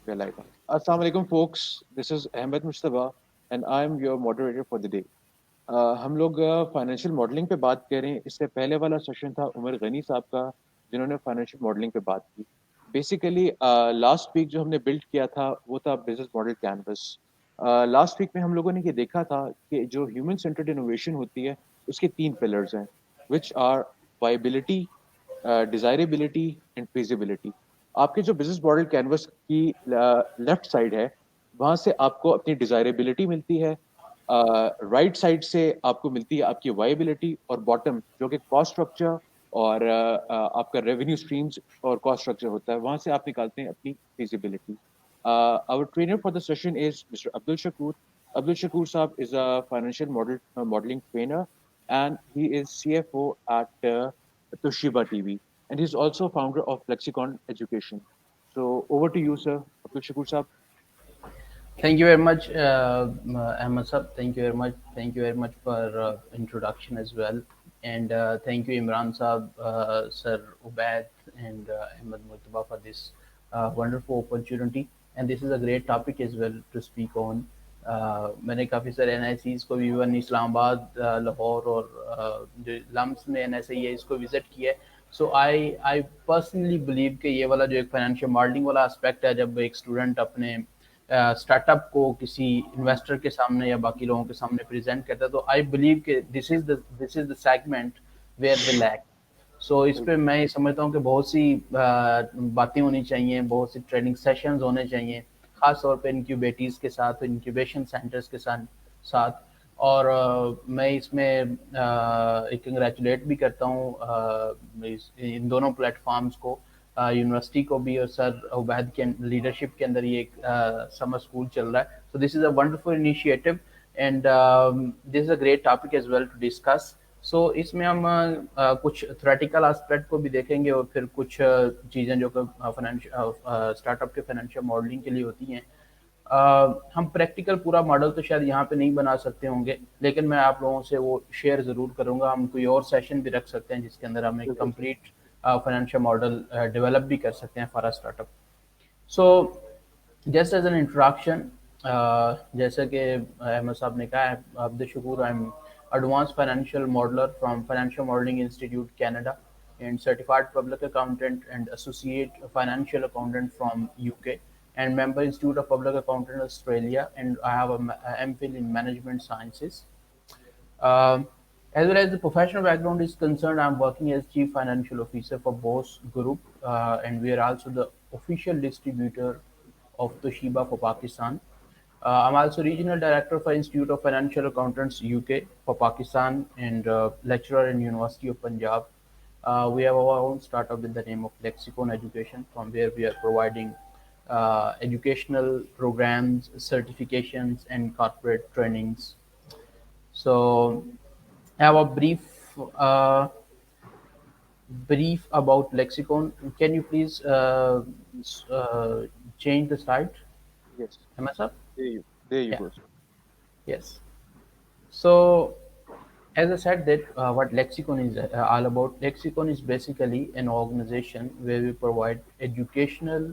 We're live. Assalamu alaikum, folks. This is Ahmed Mustafa, and I'm your moderator for the day. हम लोग financial modelling पे बात कर रहे हैं. इससे पहले वाला सेशन था उमर गनी साहब का, जिन्होंने फाइनेंशियल मॉडलिंग पे बात की. बेसिकली लास्ट वीक जो हमने बिल्ड किया था वो था business model canvas. Last week में हम लोगों ने ये देखा था कि जो ह्यूमन सेंटर्ड इनोवेशन होती है उसके तीन पिलर्स हैं, which are viability, desirability and feasibility. आपके जो बिजनेस मॉडल कैनवस की लेफ्ट साइड है, वहां से आपको अपनी डिजायरेबिलिटी मिलती है, राइट साइड से आपको मिलती है आपकी वायबिलिटी, और बॉटम जो कि कॉस्ट स्ट्रक्चर और आपका रेवेन्यू स्ट्रीम्स और कॉस्ट स्ट्रक्चर होता है, वहां से आप निकालते हैं अपनी feasibility. Our trainer for the session is mister Abdul Shakur. Abdul Shakur Saab is a financial modeling trainer, and he is CFO at Toshiba TV, and he's also founder of Lexicon Education. So over to you, sir, Abdul Shakur Saab. Thank you very much, Ahmed Sab. Thank you very much. Thank you very much for introduction as well, and thank you Imran Sab, Sir Ubaid, and Ahmed Murtaba for this wonderful opportunity. And this is a great topic as well to speak on. मैंने काफ़ी सारे NICs को भी even Islamabad, Lahore और जो lumps में NSI है इसको विजिट किया है. सो आई पर्सनली बिलीव कि ये वाला जो एक फाइनेंशियल मॉडलिंग वाला एस्पेक्ट है, जब एक स्टूडेंट अपने स्टार्टअप को किसी इन्वेस्टर के सामने या बाकी लोगों के सामने प्रेजेंट करता है, तो आई बिलीव कि this is the segment where they lack. So इस पे मैं समझता हूँ कि बहुत सी बातें होनी चाहिए, बहुत सी ट्रेनिंग सेशंस होने चाहिए, खास तौर पे इनक्यूबेटीज के साथ, इनक्यूबेशन सेंटर्स के साथ. और मैं इसमें कंग्रेचुलेट भी करता हूँ इन दोनों प्लेटफॉर्म्स को, यूनिवर्सिटी को भी, और सर उबैद के लीडरशिप के अंदर ये एक समर स्कूल चल रहा है. So this is a wonderful initiative, and this is a great topic as well to discuss. So इसमें हम कुछ थ्योरेटिकल एस्पेक्ट को भी देखेंगे, और फिर कुछ चीज़ें जो कि फाइनेंशियल स्टार्टअप के फाइनेंशियल मॉडलिंग के लिए होती हैं. हम प्रैक्टिकल पूरा मॉडल तो शायद यहाँ पे नहीं बना सकते होंगे, लेकिन मैं आप लोगों से वो शेयर ज़रूर करूँगा. हम कोई और सेशन भी रख सकते हैं जिसके अंदर हम एक कंप्लीट फाइनेंशियल मॉडल डेवलप भी कर सकते हैं for a startup. So just as an introduction, जैसे कि अहमद साहब ने कहा है, Abdul Shakur, I am advanced financial modeler from Financial Modeling Institute, Canada, and certified public accountant and associate financial accountant from UK, and member Institute of Public Accountant Australia, and I have a MPhil in Management Sciences. Um, as well as the professional background is concerned, I'm working as Chief Financial Officer for Bose Group, and we are also the official distributor of Toshiba for Pakistan. I'm also Regional Director for Institute of Financial Accountants UK for Pakistan, and lecturer in University of Punjab. We have our own startup with the name of Lexicon Education, from where we are providing educational programs, certifications, and corporate trainings. So I have a brief about Lexicon. Can you please change the slide? Yes, Am I sir? there you Yeah. go, sir. Yes. So as I said that what Lexicon is all about. Lexicon is basically an organization where we provide educational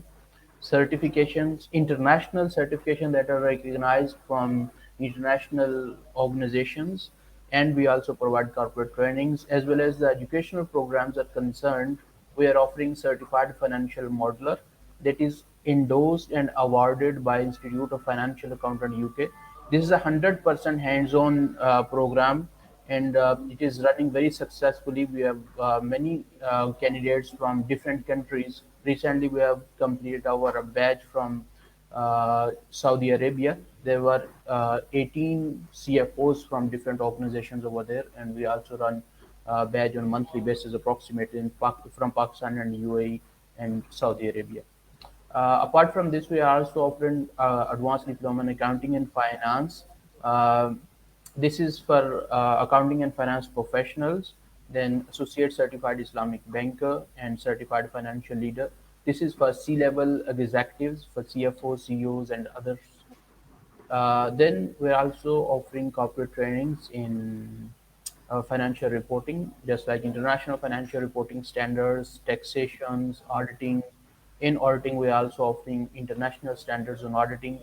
certifications, international certifications that are recognized from international organizations, and we also provide corporate trainings as well as the educational programs are concerned. We are offering certified financial modeler that is endorsed and awarded by Institute of Financial Accountant UK. This is a 100% hands-on program, and it is running very successfully. We have many candidates from different countries. Recently, we have completed our batch from Saudi Arabia. There were 18 CFOs from different organizations over there, and we also run badge on monthly basis, approximately from Pakistan and UAE and Saudi Arabia. Apart from this, we are also offering advanced diploma in accounting and finance. Uh, this is for accounting and finance professionals, then associate certified Islamic banker and certified financial leader. This is for C-level executives, for CFOs, CEOs, and others. Then we're also offering corporate trainings in financial reporting, just like international financial reporting standards, taxations, auditing, In auditing, we are also offering international standards on auditing,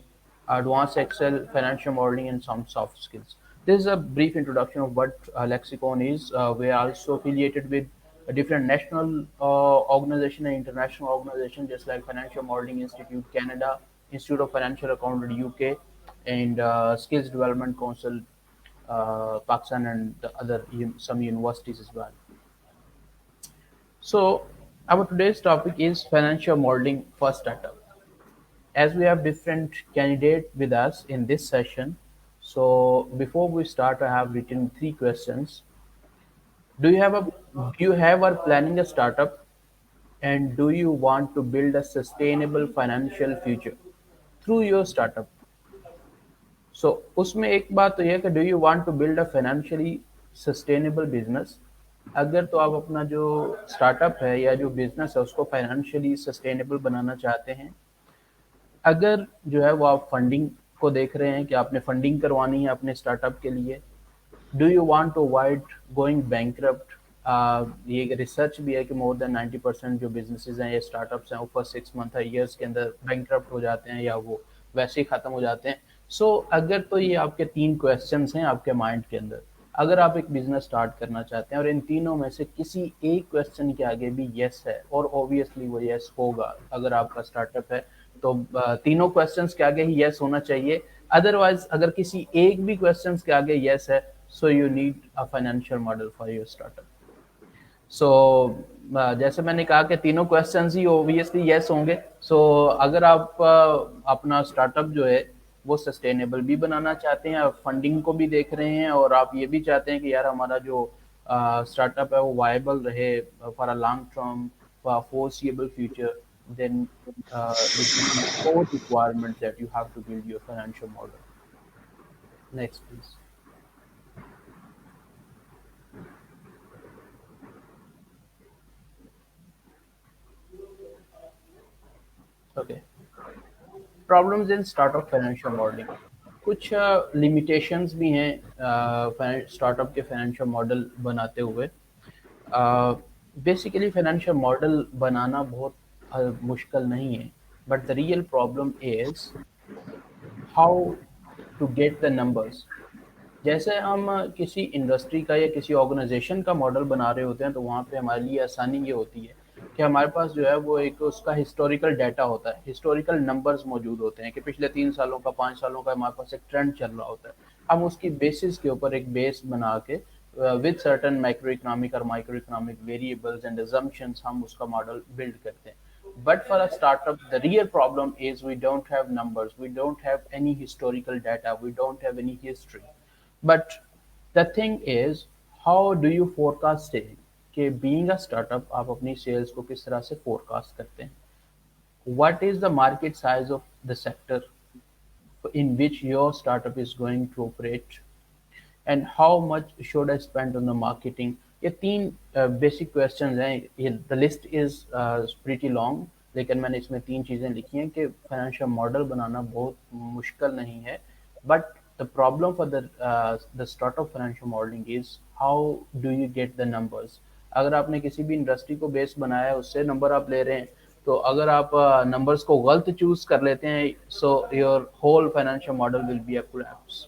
advanced Excel, financial modeling, and some soft skills. This is a brief introduction of what Lexicon is. We are also affiliated with a different national organization and international organization, just like Financial Modeling Institute Canada, Institute of Financial Accounting UK, and Skills Development Council Pakistan, and the other some universities as well. So our today's topic is financial modeling for startup. As we have different candidates with us in this session, so before we start, I have written three questions. Do you have or planning a startup, and do you want to build a sustainable financial future through your startup? So उसमें एक बात तो ये है कि do you want to build a financially sustainable business. अगर तो आप अपना जो स्टार्टअप है या जो बिजनेस है उसको फाइनेंशियली सस्टेनेबल बनाना चाहते हैं, अगर जो है वो आप फंडिंग को देख रहे हैं कि आपने फंडिंग करवानी है अपने स्टार्टअप के लिए, do you want to avoid going bankrupt. ये रिसर्च भी है कि मोर देन 90% जो बिजनेसेस हैं या स्टार्टअप्स हैं वो फर्स्ट 6 मंथ या ईयर्स के अंदर बैंकरप्ट हो जाते हैं या वो वैसे ही खत्म हो जाते हैं। सो अगर तो ये आपके तीन क्वेश्चंस हैं आपके माइंड के अंदर, अगर आप एक बिजनेस स्टार्ट करना चाहते हैं और इन तीनों में से किसी एक क्वेश्चन के आगे भी यस है, और ऑब्वियसली वो यस होगा अगर आपका स्टार्टअप है, तो तीनों क्वेश्चंस के आगे ही यस होना चाहिए। अदरवाइज अगर किसी एक भी क्वेश्चंस के आगे यस है, so you need a financial model for your startup. So जैसे मैंने कहा कि तीनों क्वेश्चंस ही ऑब्वियसली यस होंगे। सो अगर आप अपना स्टार्टअप जो है वो सस्टेनेबल भी बनाना चाहते हैं, आप फंडिंग को भी देख रहे हैं, और आप ये भी चाहते हैं कि यार हमारा जो स्टार्टअप है वो वायबल रहे for a long term, for foreseeable future, then this is the core requirement that you have to build your financial model. Next, please. Okay. Problems in startup financial modelling. कुछ limitations भी हैं startup के financial model बनाते हुए। Basically financial model बनाना बहुत मुश्किल नहीं है, but the real problem is how to get the numbers. जैसे हम किसी इंडस्ट्री का या किसी ऑर्गेनाइजेशन का मॉडल बना रहे होते हैं, तो वहाँ पे हमारे लिए आसानी ये होती है कि हमारे पास जो है वो एक उसका हिस्टोरिकल डाटा होता है, हिस्टोरिकल नंबर्स मौजूद होते हैं कि पिछले 3 सालों का 5 सालों का हमारे पास एक ट्रेंड चल रहा होता है। हम उसकी बेसिस के ऊपर एक बेस बना के विद सर्टन मैक्रो इकोनॉमिक और micro economic variables and assumptions हम उसका मॉडल बिल्ड करते हैं। But for a startup, the real problem is we don't have numbers, we don't have any historical data, we don't have any history. But the thing is, how do you forecast it? कि being a startup आप अपनी sales को किस तरह से forecast करते हैं? What is the market size of the sector in which your startup is going to operate? And how much should I spend on the marketing? ये तीन बेसिक क्वेश्चंस हैं। ये the list is pretty long, लेकिन मैंने इसमें तीन चीज़ें लिखी हैं कि फाइनेंशियल मॉडल बनाना बहुत मुश्किल नहीं है, but the problem for the start of financial modeling is how do you get the numbers। अगर आपने किसी भी इंडस्ट्री को बेस बनाया है उससे नंबर आप ले रहे हैं, तो अगर आप नंबर्स को गलत चूज कर लेते हैं, so your whole financial model will be a collapse.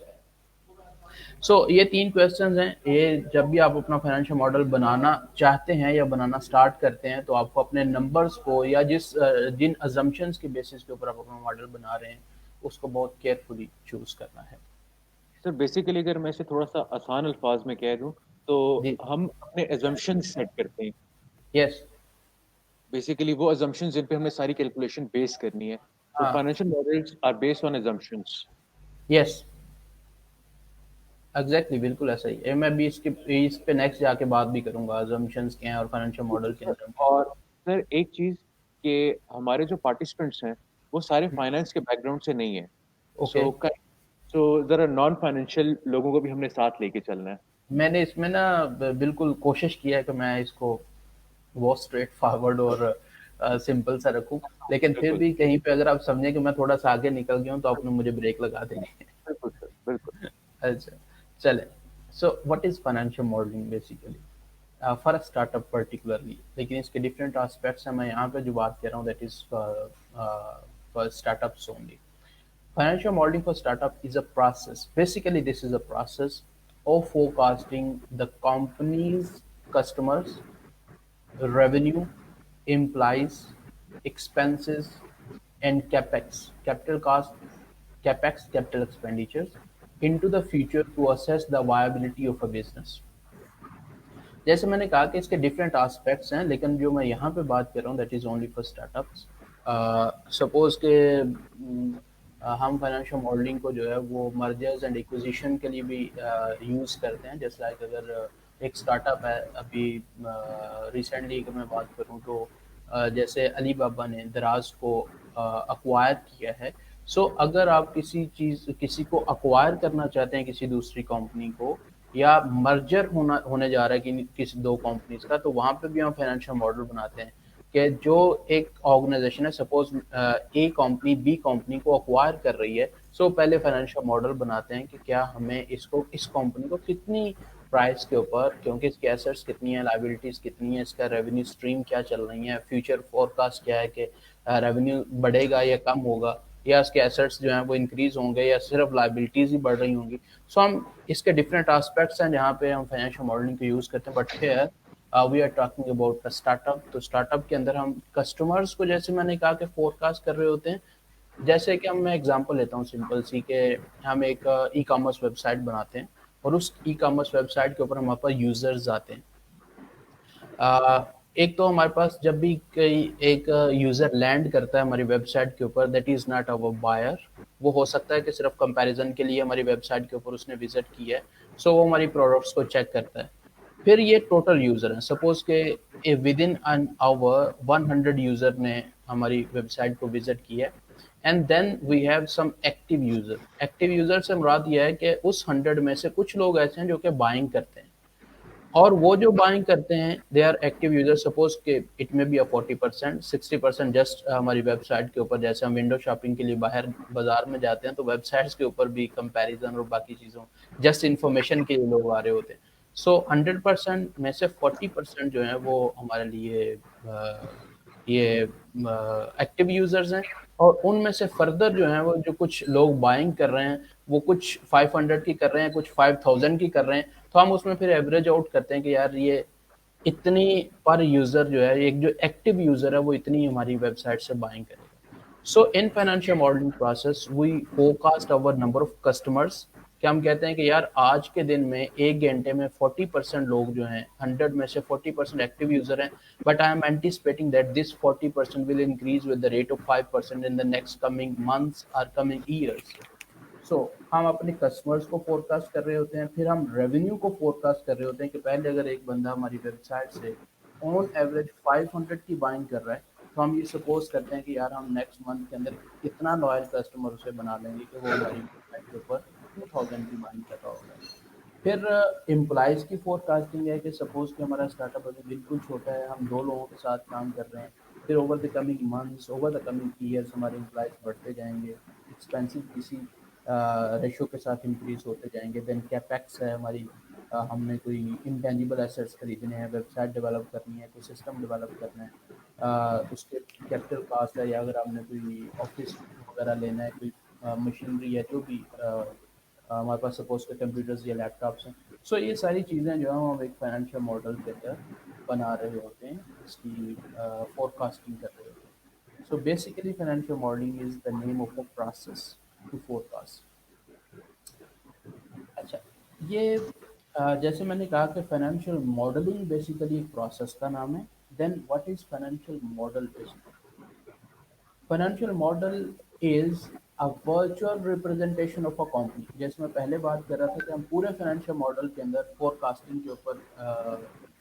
So ये तीन क्वेश्चंस हैं। ये जब भी आप अपना फाइनेंशियल मॉडल बनाना चाहते हैं या बनाना स्टार्ट करते हैं, तो आपको अपने नंबर्स को या जिन अजम्पशंस के बेसिस के ऊपर आप अपना मॉडल बना रहे हैं उसको बहुत केयरफुली चूज करना है। सर बेसिकली अगर मैं इसे थोड़ा सा आसान अल्फाज में कह दूं तो हम अपने assumptions सेट करते हैं। यस, बेसिकली वो assumptions जिन पे हमें सारी कैलकुलेशन बेस करनी है। तो financial models are based on assumptions। Yes, exactly, बिल्कुल ऐसा ही है। मैं भी इस पे नेक्स्ट जाके बात भी करूंगा assumptions क्या हैं और फाइनेंशियल मॉडल के अंदर। और सर एक चीज कि हमारे जो पार्टिसिपेंट्स हैं वो सारे फाइनेंस के बैकग्राउंड से नहीं है। सो जरा नॉन फाइनेंशियल लोगों को भी हमने साथ लेके चलना है। मैंने इसमें ना बिल्कुल कोशिश किया है कि मैं इसको बहुत स्ट्रेट फॉरवर्ड और सिंपल सा रखूं, लेकिन फिर भी कहीं पे अगर आप समझे कि मैं थोड़ा सा आगे निकल गया हूं तो आपने मुझे ब्रेक लगा देनी है। बिल्कुल सर, बिल्कुल। अच्छा, चले। So what is financial modelling basically? For a startup particularly, लेकिन इसके डिफरेंट एस्पेक्ट्स हैं। मैं यहाँ पे जो बात कर रहा हूँ that is for startups only. Financial modeling for startup is a process. Basically, this is a process of forecasting the company's customers, revenue, implies, expenses, and capex, capital cost, capex, capital expenditures, into the future to assess the viability of a business. जैसे मैंने कहा कि इसके different aspects हैं, लेकिन जो मैं यहाँ पे बात कर रहा हूँ that is only for startups. Suppose के हम फाइनेंशियल मॉडलिंग को जो है वो मर्जर्स एंड एक्विजिशन के लिए भी यूज़ करते हैं. जैसे लाइक अगर एक स्टार्टअप है अभी, रिसेंटली अगर मैं बात करूँ तो जैसे अली बाबा ने दराज को अक्वायर किया है. सो अगर आप किसी को अक्वायर करना चाहते हैं किसी दूसरी कंपनी को, या मर्जर होने जा रहा है कि किसी दो कंपनीज का, तो वहां पे भी हम फाइनेंशियल मॉडल बनाते हैं कि जो एक ऑर्गेनाइजेशन है, सपोज ए कंपनी बी कंपनी को अक्वायर कर रही है, सो पहले फाइनेंशियल मॉडल बनाते हैं कि क्या हमें इसको इस कंपनी को कितनी प्राइस के ऊपर, क्योंकि इसके एसेट्स कितनी है, लाइबिलिटीज कितनी है, इसका रेवेन्यू स्ट्रीम क्या चल रही है, फ्यूचर फोरकास्ट क्या है कि रेवेन्यू बढ़ेगा या कम होगा, या इसके एसेट्स जो हैं वो इंक्रीज होंगे या सिर्फ लाइबिलिटीज ही बढ़ रही होंगी. सो हम इसके डिफरेंट एस्पेक्ट्स हैं जहाँ पे हम फाइनेंशियल मॉडलिंग को यूज़ करते हैं. But here we are talking about a startup. तो स्टार्टअप के अंदर हम कस्टमर्स को, जैसे मैंने कहा, कि फोरकास्ट कर रहे होते हैं. जैसे कि हम, मैं एग्जांपल लेता हूँ सिंपल सी, के हम एक ई कॉमर्स वेबसाइट बनाते हैं और उस ई कॉमर्स वेबसाइट के ऊपर हमारे पास यूजर्स आते हैं. एक तो हमारे पास जब भी कोई एक यूजर लैंड करता है हमारी वेबसाइट के ऊपर, that is not our buyer. वो हो सकता है कि सिर्फ कंपैरिजन के लिए हमारी वेबसाइट के ऊपर उसने विजिट की है, सो वो हमारी प्रोडक्ट्स को चेक करता है. फिर ये टोटल यूजर है, सपोज के within an hour 100 user ने हमारी वेबसाइट को विजिट किया है. And then we have some active user. Active user से मुराद ये है कि उस 100 में से कुछ लोग ऐसे हैं जो कि बाइंग करते हैं, और वो जो बाइंग करते हैं they are active user. Suppose के it may be a 40%, 60% just हमारी वेबसाइट के ऊपर, जैसे हम विंडो शॉपिंग के लिए बाहर बाजार में जाते हैं तो वेबसाइट्स के ऊपर भी कंपैरिजन और बाकी चीज़ों, जस्ट इन्फॉर्मेशन के लिए लोग आ रहे होते हैं. सो 100% में से 40% जो है वो हमारे लिए ये एक्टिव यूजर्स हैं. और उनमें से फर्दर जो है वो जो कुछ लोग बाइंग कर रहे हैं, वो कुछ 500 की कर रहे हैं, कुछ 5000 की कर रहे हैं. तो हम उसमें फिर एवरेज आउट करते हैं कि यार ये इतनी पर यूजर जो है, एक जो एक्टिव यूजर है वो इतनी हमारी वेबसाइट से बाइंग करेगा. So in financial modelling process we forecast our number of customers. कि हम कहते हैं कि यार आज के दिन में एक घंटे में 40% लोग जो हैं, 100 में से 40% एक्टिव यूजर हैं, but I am anticipating that this 40% will increase with the rate of 5% in the next coming months और कमिंग ईयर्स. सो हम अपने कस्टमर्स को फोरकास्ट कर रहे होते हैं, फिर हम रेवेन्यू को फोरकास्ट कर रहे होते हैं कि पहले अगर एक बंदा हमारी वेबसाइट से ऑन एवरेज 500 की बाइंग कर रहा है, तो हम ये सपोज करते हैं कि यार हम नेक्स्ट मंथ के अंदर इतना लॉयल कस्टमर उसे बना लेंगे कि वो हमारी वेबसाइट के ऊपर 2000 की बाइंग कर रहा होगा. फिर एम्प्लॉयज़ की फोरकास्टिंग है कि सपोज कि हमारा स्टार्टअप अभी बिल्कुल छोटा है, हम 2 लोगों के साथ काम कर रहे हैं. फिर over the coming months, over the coming years हमारे एम्प्लॉयज़ बढ़ते जाएंगे, एक्सपेंसिव किसी रेशो के साथ इंक्रीज होते जाएंगे. देन कैपेक्स है हमारी, हमने कोई इंटेंजिबल एसेट्स खरीदने हैं, वेबसाइट डेवलप करनी है, कोई सिस्टम डेवलप करना है, उसके कैपिटल कॉस्ट है, या अगर आपने कोई ऑफिस वगैरह लेना है, कोई मशीनरी है, जो भी हमारे पास सपोज के कंप्यूटर्स या लैपटॉप्स हैं. सो ये सारी चीज़ें जो है हम एक फाइनेंशियल मॉडल के अंदर बना रहे होते हैं, इसकी फोरकास्टिंग कर रहे होते हैं. So basically financial modelling is the name of a process to forecast. अच्छा, ये जैसे मैंने कहा कि फाइनेंशियल मॉडलिंग बेसिकली एक प्रोसेस का नाम है. Then what is financial model basically? Financial model is a virtual representation of a company. जैसे मैं पहले बात कर रहा था कि हम पूरे फाइनेंशियल मॉडल के अंदर फोरकास्टिंग के ऊपर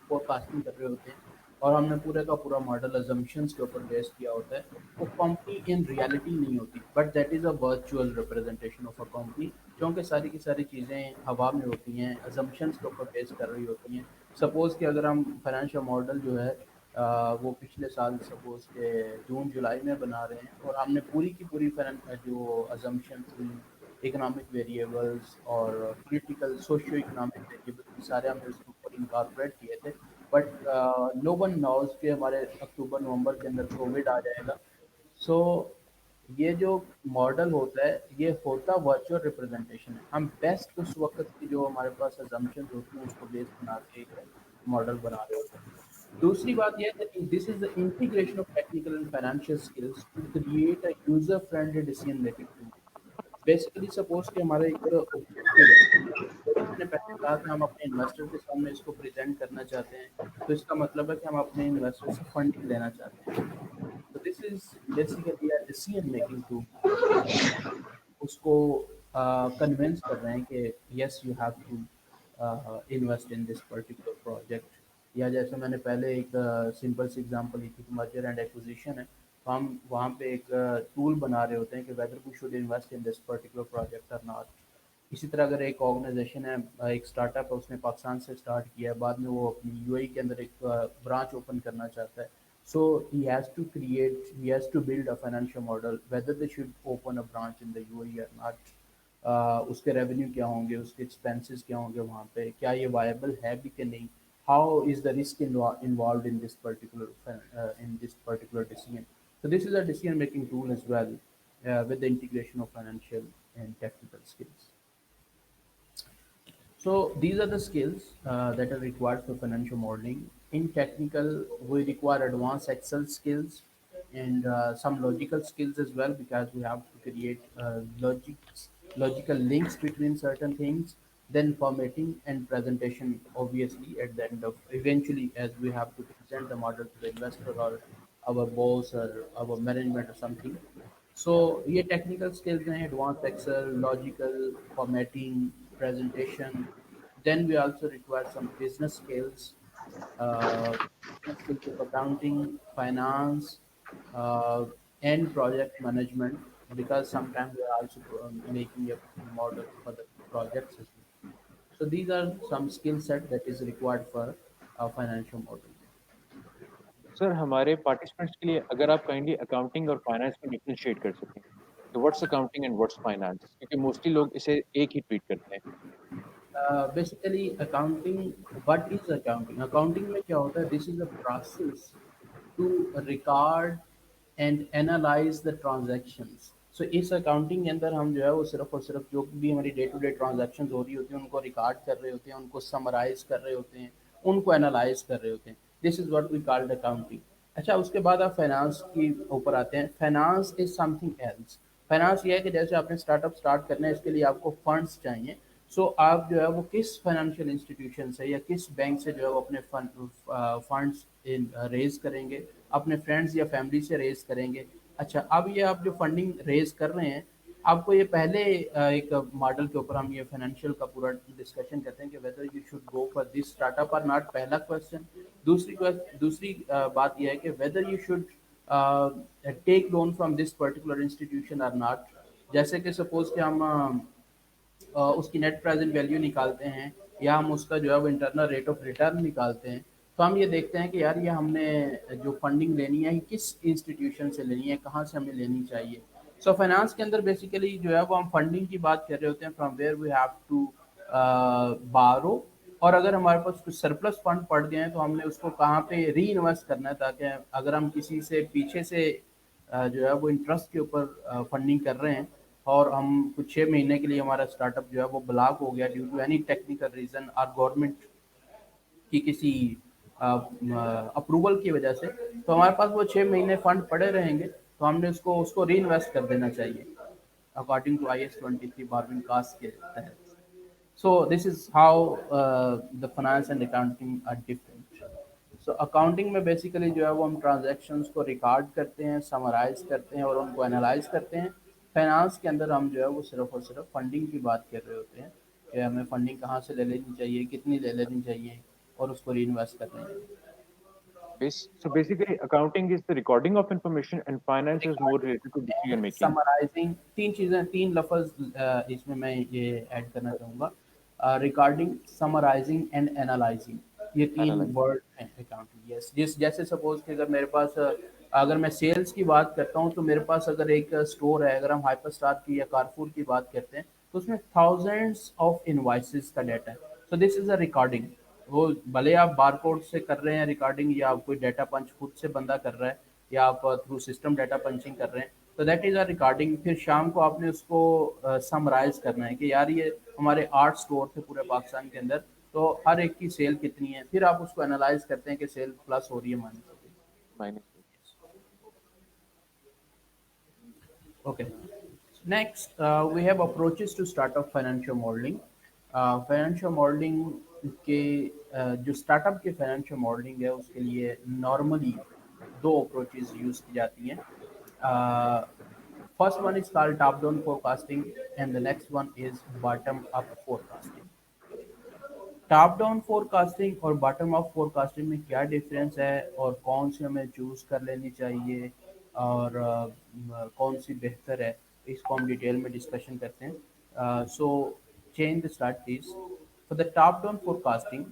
फोरकास्टिंग कर रहे होते हैं, और हमने पूरे का पूरा मॉडल अजम्पशंस के ऊपर बेस किया होता है. वो कंपनी इन रियलिटी नहीं होती, but that is a virtual representation of a company, क्योंकि सारी की सारी चीज़ें हवा में होती हैं, अजम्पशंस के ऊपर बेस कर रही होती हैं. सपोज़ कि अगर हम फाइनेंशियल मॉडल जो है वो पिछले साल सपोज के जून जुलाई में बना रहे हैं, और हमने पूरी की पूरी जो अजम्पशन थी, इकोनॉमिक वेरिएबल्स और पॉलिटिकल सोशियो इकोनॉमिक वेरिएबल्स सारे हमने उसके ऊपर इनकॉर्पोरेट किए थे. बट नो वन नोज कि हमारे अक्टूबर नवंबर के अंदर कोविड आ जाएगा. सो ये जो मॉडल होता है ये होता वर्चुअल रिप्रेजेंटेशन है. हम बेस्ट उस वक्त की जो हमारे पास assumptions होती हैं उसको बेस बना के एक मॉडल बना रहे होते हैं. दूसरी बात यह है कि this is the integration of technical and financial skills to create a user friendly decision making tool. Basically suppose कि हमारा एक ऑब्जेक्टिव है, जैसे मैंने पहले कहा कि हम अपने इन्वेस्टर के सामने इसको प्रेजेंट करना चाहते हैं, तो इसका मतलब है कि हम अपने इन्वेस्टर से फंडिंग लेना चाहते हैं. तो this is basically a decision making tool. उसको कन्विंस कर रहे हैं कि yes you have to invest in this particular project. या जैसे मैंने पहले एक सिंपल सी एग्जांपल ली थी कि मर्जर एंड एक्विजिशन है, तो हम वहाँ पे एक टूल बना रहे होते हैं कि whether we should invest in this particular project और नॉट. इसी तरह अगर एक ऑर्गेनाइजेशन है, एक स्टार्टअप है, उसने पाकिस्तान से स्टार्ट किया है, बाद में वो अपनी यूएई के अंदर एक ब्रांच ओपन करना चाहता है. So he has to build a financial model whether they should open a branch in the UAE or not. उसके रेवेन्यू क्या होंगे, उसके एक्सपेंसेस क्या होंगे, वहाँ पे क्या ये वायबल है भी कि नहीं, how is the risk involve in this particular decision. So this is a decision making tool as well, with the integration of financial and technical skills. So these are the skills that are required for financial modeling. In technical, we require advanced Excel skills and some logical skills as well, because we have to create logical links between certain things. Then formatting and presentation, obviously, at the end of eventually, as we have to present the model to the investor or our boss or our management or something. So ये technical skills हैं, advance Excel, logical, formatting, presentation. Then we also require some business skills of accounting, finance, uh, and project management, because sometimes we are also making a model for the projects as well. So these are some skill set that is required for financial modeling. Sir हमारे participants के लिए अगर आप kindly accounting और finance को differentiate कर सकें, तो what's accounting and what's finance, क्योंकि मोस्टली लोग इसे एक ही ट्रीट करते हैं. Basically accounting, what is accounting? Accounting में क्या होता है, this is a process to record and analyze the transactions. So इस accounting के अंदर हम जो है वो सिर्फ और सिर्फ जो भी हमारी डे टू डे ट्रांजेक्शन हो रही होती हैं उनको रिकॉर्ड कर रहे होते हैं, उनको समराइज कर रहे होते हैं, उनको एनालाइज कर रहे होते हैं. This is what we called accounting. अच्छा, उसके बाद आप फाइनेंस की ऊपर आते हैं. Finance is something else. Finance ये है कि जैसे आपने स्टार्टअप स्टार्ट करना है, इसके लिए आपको फंड्स चाहिए. सो आप जो है वो किस फाइनेंशियल इंस्टीट्यूशन से या किस बैंक से जो है वो अपने फंड्स रेज करेंगे, अपने फ्रेंड्स या फैमिली से रेज करेंगे. अच्छा, अब ये आप जो फंडिंग रेज कर रहे हैं, आपको ये पहले एक मॉडल के ऊपर हम ये फाइनेंशियल का पूरा डिस्कशन करते हैं कि whether you should go for this startup और नॉट, पहला क्वेश्चन. दूसरी बात यह है कि whether you should take loan from this particular institution और नॉट. जैसे कि सपोज कि हम उसकी नेट प्रेजेंट वैल्यू निकालते हैं या हम उसका जो है वो इंटरनल रेट ऑफ रिटर्न निकालते हैं, तो हम ये देखते हैं कि यार ये हमने जो फंडिंग लेनी है किस इंस्टीट्यूशन से लेनी है, कहाँ से हमें लेनी चाहिए. सो फाइनेंस के अंदर बेसिकली जो है वो हम फंडिंग की बात कर रहे होते हैं, from where we have to borrow. और अगर हमारे पास कुछ सरप्लस फंड पड़ गए हैं तो हमने उसको कहाँ पे री इन्वेस्ट करना है, ताकि अगर हम किसी से पीछे से जो है वो इंटरेस्ट के ऊपर फंडिंग कर रहे हैं और हम कुछ 6 महीने के लिए हमारा स्टार्टअप जो है वो ब्लॉक हो गया due to any technical reason और गवर्नमेंट की किसी अप्रूवल की वजह से, तो हमारे पास वो 6 महीने फंड पड़े रहेंगे, तो हमने उसको री इन्वेस्ट कर देना चाहिए according to IS 23 borrowing cost के तहत. So this is how the finance and accounting are different. So accounting में बेसिकली जो है वो हम ट्रांजैक्शंस को रिकॉर्ड करते हैं, समराइज करते हैं और उनको एनालाइज करते हैं. फाइनेंस के अंदर हम जो है वो सिर्फ और सिर्फ फंडिंग की बात कर रहे होते हैं कि हमें फंडिंग कहाँ से ले लेनी चाहिए, कितनी ले लेनी चाहिए और उसको री इन्वेस्ट करना चाहिए. So basically, accounting is the recording of information, and finance is more related to decision making. Summarising, तीन लफ्ज इसमें मैं ये ऐड करना चाहूँगा. रिकॉर्डिंग, समराइजिंग एंड एनालाइजिंग, ये तीन Analyze. वर्ड हैं अकाउंटिंग. यस, जैसे सपोज कि अगर मेरे पास अगर मैं सेल्स की बात करता हूँ तो मेरे पास अगर एक स्टोर है, अगर हम हाइपर स्टार की या कारफूर की बात करते हैं, तो उसमें थाउजेंड्स ऑफ इनवाइसेस का डाटा है. So this is a recording. وہ भले आप बार कोड से कर रहे हैं रिकॉर्डिंग, या आप कोई डाटा पंच खुद से बंदा कर रहा है, या आप थ्रू सिस्टम डाटा पंचिंग कर रहे हैं, तो दैट इज़ अ रिकॉर्डिंग। फिर शाम को आपने उसको समराइज करना है कि यार ये हमारे 8 स्टोर थे पूरे पाकिस्तान के अंदर, तो हर एक की सेल कितनी है, फिर आप उसको एनालाइज करते हैं कि सेल प्लस हो रही है माइनस हो रही है। Minus. Okay. Next, we have approaches to startup financial modeling. Financial modelling के जो स्टार्टअप के फाइनेंशियल मॉडलिंग है उसके लिए नॉर्मली दो अप्रोचेस यूज़ की जाती हैं. First one is called top down forecasting and the next one is bottom up forecasting. Top down forecasting और बॉटम अप फोरकास्टिंग में क्या डिफरेंस है और कौन सी हमें चूज़ कर लेनी चाहिए और कौन सी बेहतर है, इसको हम डिटेल में डिस्कशन करते हैं. So change the start please. For the top down forecasting,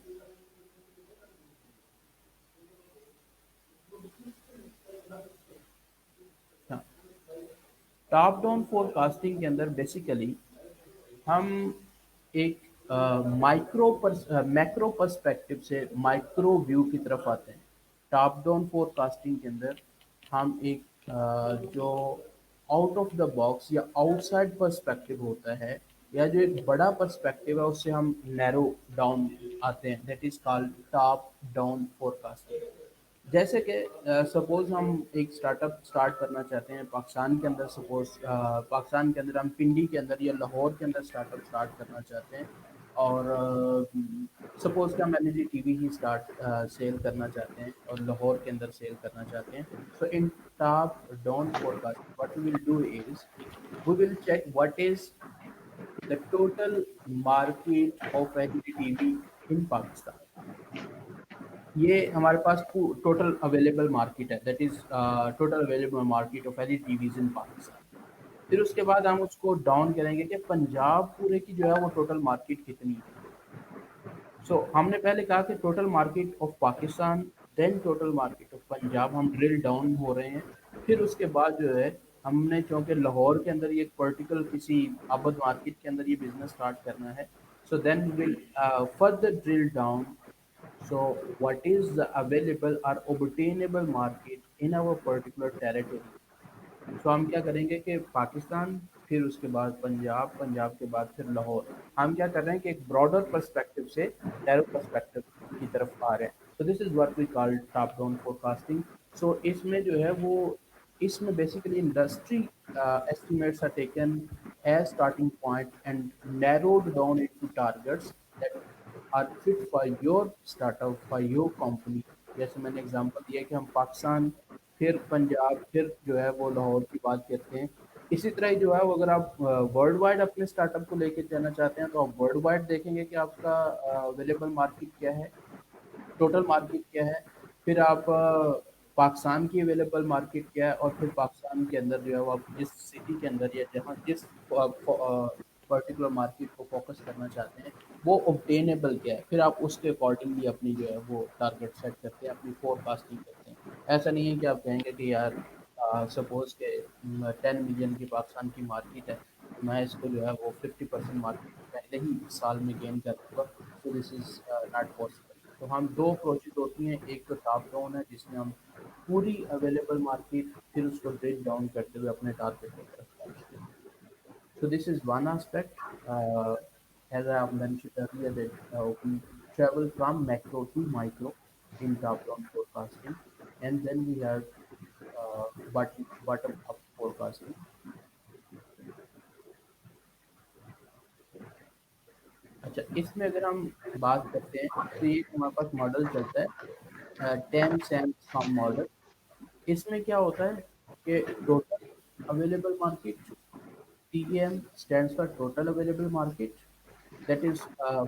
top down forecasting के अंदर बेसिकली हम एक मैक्रो पर्सपेक्टिव से माइक्रो व्यू की तरफ आते हैं. टॉप डाउन फोरकास्टिंग के अंदर हम एक जो आउट ऑफ द बॉक्स या आउटसाइड पर्सपेक्टिव होता है, या जो एक बड़ा पर्सपेक्टिव है उससे हम नैरो डाउन आते हैं, that is called top down forecasting. जैसे कि सपोज हम एक स्टार्टअप स्टार्ट करना चाहते हैं पाकिस्तान के अंदर, सपोज पाकिस्तान के अंदर हम पिंडी के अंदर या लाहौर के अंदर स्टार्टअप स्टार्ट करना चाहते हैं, और सपोज कि हम एलईडी टीवी ही स्टार्ट सेल करना चाहते हैं और लाहौर के अंदर सेल करना चाहते हैं. So in top down forecast what we will do is we will check what is the total market of LED TV in Pakistan. ये हमारे पास टोटल अवेलेबल मार्केट है, that is total available market of LED TVs in Pakistan. फिर उसके बाद हम उसको down करेंगे कि पंजाब पूरे की जो है वो टोटल मार्केट कितनी है. हमने पहले कहा कि total market of Pakistan, then total market of Punjab, हम ड्रिल डाउन हो रहे हैं. फिर उसके बाद जो है हमने, चूँकि लाहौर के अंदर ये पर्टिकुलर किसी आबद मार्केट के अंदर ये बिजनेस स्टार्ट करना है, so then will further drill down. So what is the available or obtainable market in our particular territory? सो हम क्या करेंगे कि पाकिस्तान, फिर उसके बाद पंजाब, पंजाब के बाद फिर लाहौर. हम क्या कर रहे हैं कि एक ब्रॉडर पर्सपेक्टिव से नैरो पर्सपेक्टिव की तरफ आ रहे हैं. So this is what we call top down forecasting. So इसमें जो है वो, इसमें basically industry estimates are taken as starting point and narrowed down into targets that are fit for your startup, for your company. जैसे मैंने example दिया कि हम पाकिस्तान, फिर पंजाब, फिर जो है वो लाहौर की बात करते हैं. इसी तरह ही जो है वो अगर आप वर्ल्ड वाइड अपने स्टार्टअप को लेके जाना चाहते हैं तो आप वर्ल्ड वाइड देखेंगे कि आपका अवेलेबल मार्केट क्या है, टोटल मार्केट क्या है. फिर आप पाकिस्तान की अवेलेबल मार्केट क्या है, और फिर पाकिस्तान के अंदर जो है वो आप जिस सिटी के अंदर या जहाँ जिस पर्टिकुलर मार्केट को फोकस करना चाहते हैं वो ऑब्टेनेबल क्या है, फिर आप उसके अकॉर्डिंगली अपनी जो है वो टारगेट सेट करते हैं, अपनी फोरकास्टिंग करते हैं. ऐसा नहीं है कि आप कहेंगे कि यार सपोज के 10 मिलियन की पाकिस्तान की मार्केट है, तो मैं इसको जो है वो 50% मार्केट पहले ही साल में गेन कर लूँगा. सो दिस इज़ नॉट पॉसिबल. तो हम दो अप्रोचेज होती हैं, एक तो टॉप डाउन है जिसमें हम पूरी अवेलेबल मार्केट फिर उसको ब्रेक डाउन करते हुए अपने टारगेट की तरफ पहुँचते हैं. So this is one aspect. As I have mentioned earlier, that we travel from macro to micro in top-down forecasting, and then we have bottom-up forecasting. अच्छा, इसमें अगर हम बात करते हैं तो ये हमारे पास मॉडल चलता है टेम सैम सम मॉडल. इसमें क्या होता है कि total available market, TAM stands for total available market. That is,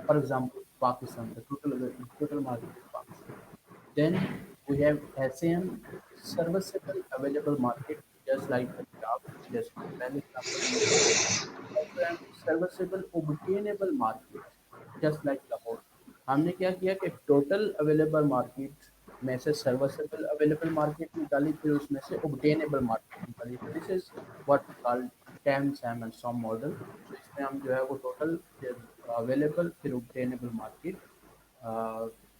for example, Pakistan, the total market of Pakistan. Then we have SAM, serviceable available market, just like Punjab, just an example दिया. Also have serviceable obtainable market, just like Lahore. हमने क्या किया कि total available market में से serviceable available market निकाली, फिर उसमें से ऑब्टेनेबल मार्केट निकाली. तो this is what we call TAM SAM and SOM model. इसमें हम जो है वो टोटल, फिर अवेलेबल, फिर ऑब्टेनेबल मार्केट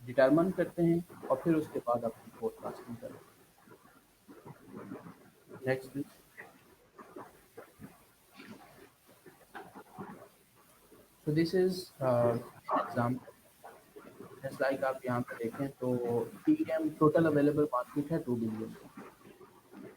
ڈٹرمن کرتے ہیں اور پھر اس کے بعد اپنی فور کاسٹنگ کرتے ہیں. Next please. So this is example. جیسے لائک آپ یہاں پہ دیکھیں تو T M total available market ہے 2 بلین کا.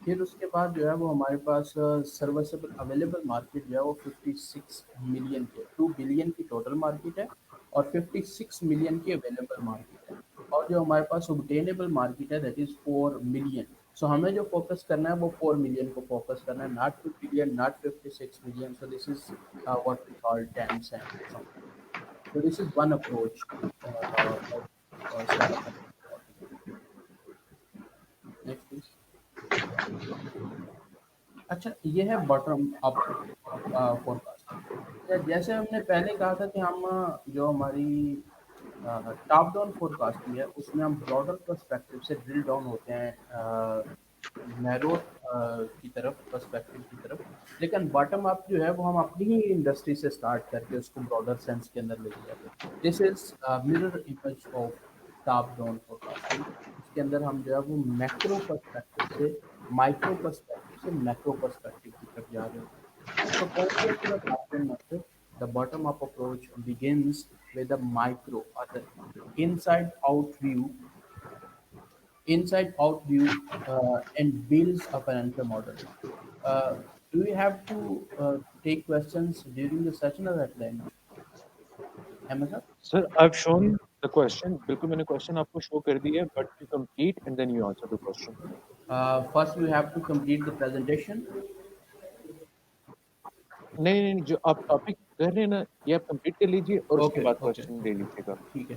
پھر اس کے بعد جو ہے وہ ہمارے پاس سروسبل اویلیبل مارکیٹ جو ہے وہ 56 ملین کی 2 بلین کی ٹوٹل مارکیٹ ہے اور 56 ملین کی اویلیبل مارکیٹ ہے. اور جو ہمارے پاس اوبٹینیبل مارکیٹ ہے دیٹ از 4 ملین. سو ہمیں جو فوکس کرنا ہے وہ 4 ملین کو فوکس کرنا ہے, not 2 billion, not 56 million. So this is what we call TAMs and SOM. So this is one approach of startup. Next please. اچھا یہ ہے باٹم اپ فور کاسٹنگ. جیسے ہم نے پہلے کہا تھا کہ ہم جو ہماری ٹاپ ڈاؤن فور کاسٹنگ ہے اس میں ہم براڈر پرسپیکٹو سے ڈرل ڈاؤن ہوتے ہیں نیرو کی طرف, پرسپیکٹو کی طرف. لیکن باٹم اپ جو ہے وہ ہم اپنی ہی انڈسٹری سے اسٹارٹ کر کے اس کو براڈر سینس کے اندر لے کے جاتے ہیں. This is mirror image of top down forecasting. اس کے اندر ہم جو ہے وہ میکرو پرسپیکٹو سے مائکرو پرسپیکٹو سے میکرو پرسپیکٹو کی طرف جا رہے ہوتے ہیں. So compared to the top-down method, the bottom-up approach begins with a micro or the inside-out view, and builds a financial model. Uh, do we have to take questions during the session or at the end? Ahmed sir? Sir, I've shown the question. بالکل میں نے question آپ کو show کر دی ہے, but you complete and then you answer the question. First, we have to complete the presentation. نہیں نہیں جو آپ ٹاپک کر رہے ہیں نا یہ آپ کمپلیٹ کر لیجیے اور اس کے Okay, بعد okay. کوشچن لے لیجیے گا. ٹھیک ہے.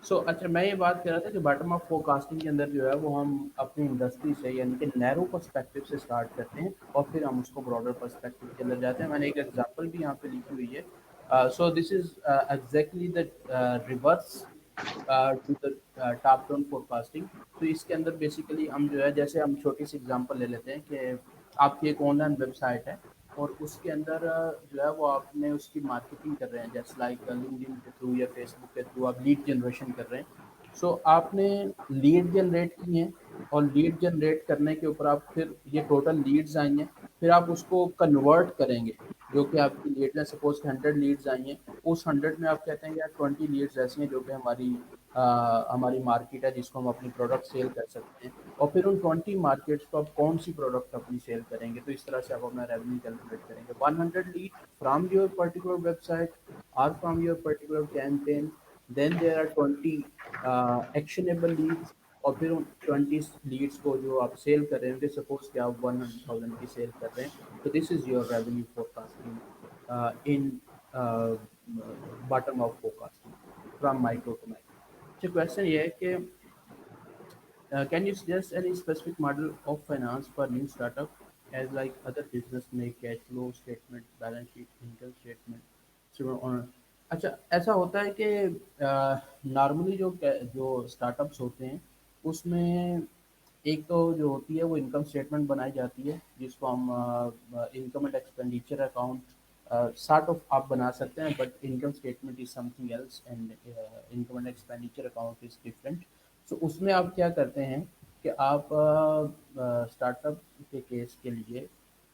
سو اچھا میں یہ بات کر رہا تھا کہ باٹم اپ فور کاسٹنگ کے اندر جو ہے وہ ہم اپنی انڈسٹری سے یعنی کہ نیرو پرسپیکٹو سے اسٹارٹ کرتے ہیں اور پھر ہم اس کو براڈر پرسپیکٹو کے اندر جاتے ہیں. میں نے ایک ایگزامپل بھی یہاں پہ لکھی ہوئی ہے. So this is exactly the reverse to the top down forecasting. تو اس کے اندر بیسیکلی ہم جو ہے جیسے ہم چھوٹی سی ایگزامپل لے لیتے ہیں کہ آپ کی ایک آن لائن ویب سائٹ ہے اور اس کے اندر جو ہے وہ آپ نے اس کی مارکیٹنگ کر رہے ہیں جیسے لائک لنکڈ ان کے تھرو یا فیس بک کے تھرو آپ لیڈ جنریشن کر رہے ہیں. سو آپ نے لیڈ جنریٹ کی ہیں اور لیڈ جنریٹ کرنے کے اوپر آپ پھر یہ ٹوٹل لیڈز آئی ہیں, پھر آپ اس کو کنورٹ کریں گے جو کہ آپ کی لیڈ ہے. سپوز 100 لیڈز آئی ہیں, اس 100 میں آپ کہتے ہیں کہ 20 لیڈز ایسی ہیں جو کہ ہماری مارکیٹ ہے جس کو ہم اپنی پروڈکٹ سیل کر سکتے ہیں, اور پھر ان 20 مارکیٹس کو آپ کون سی پروڈکٹ اپنی سیل کریں گے. تو اس طرح سے آپ اپنا ریونیو کیلکولیٹ کریں گے. 100 lead from your particular website or from your particular campaign, then there are 20 actionable leads, اور پھر ان 20 لیڈس کو جو آپ سیل کر رہے ہیں, سپوز کہ آپ 100,000 کی سیل کر رہے ہیں, تو this is your revenue forecasting in bottom of forecasting from micro to micro. اچھا کوشچن یہ ہے کہ can you suggest any specific model of finance for new startup as like other business make cash flow statement, balance sheet, income statement? اچھا ایسا ہوتا ہے کہ normally جو اسٹارٹ اپس ہوتے ہیں اس میں ایک تو جو ہوتی ہے وہ انکم اسٹیٹمنٹ بنائی جاتی ہے جس کو ہم income and expenditure account sort of آپ بنا سکتے ہیں, but income statement is something else and income and expenditure account is different. So اس میں آپ کیا کرتے ہیں کہ آپ اسٹارٹ اپ کے کیس کے لیے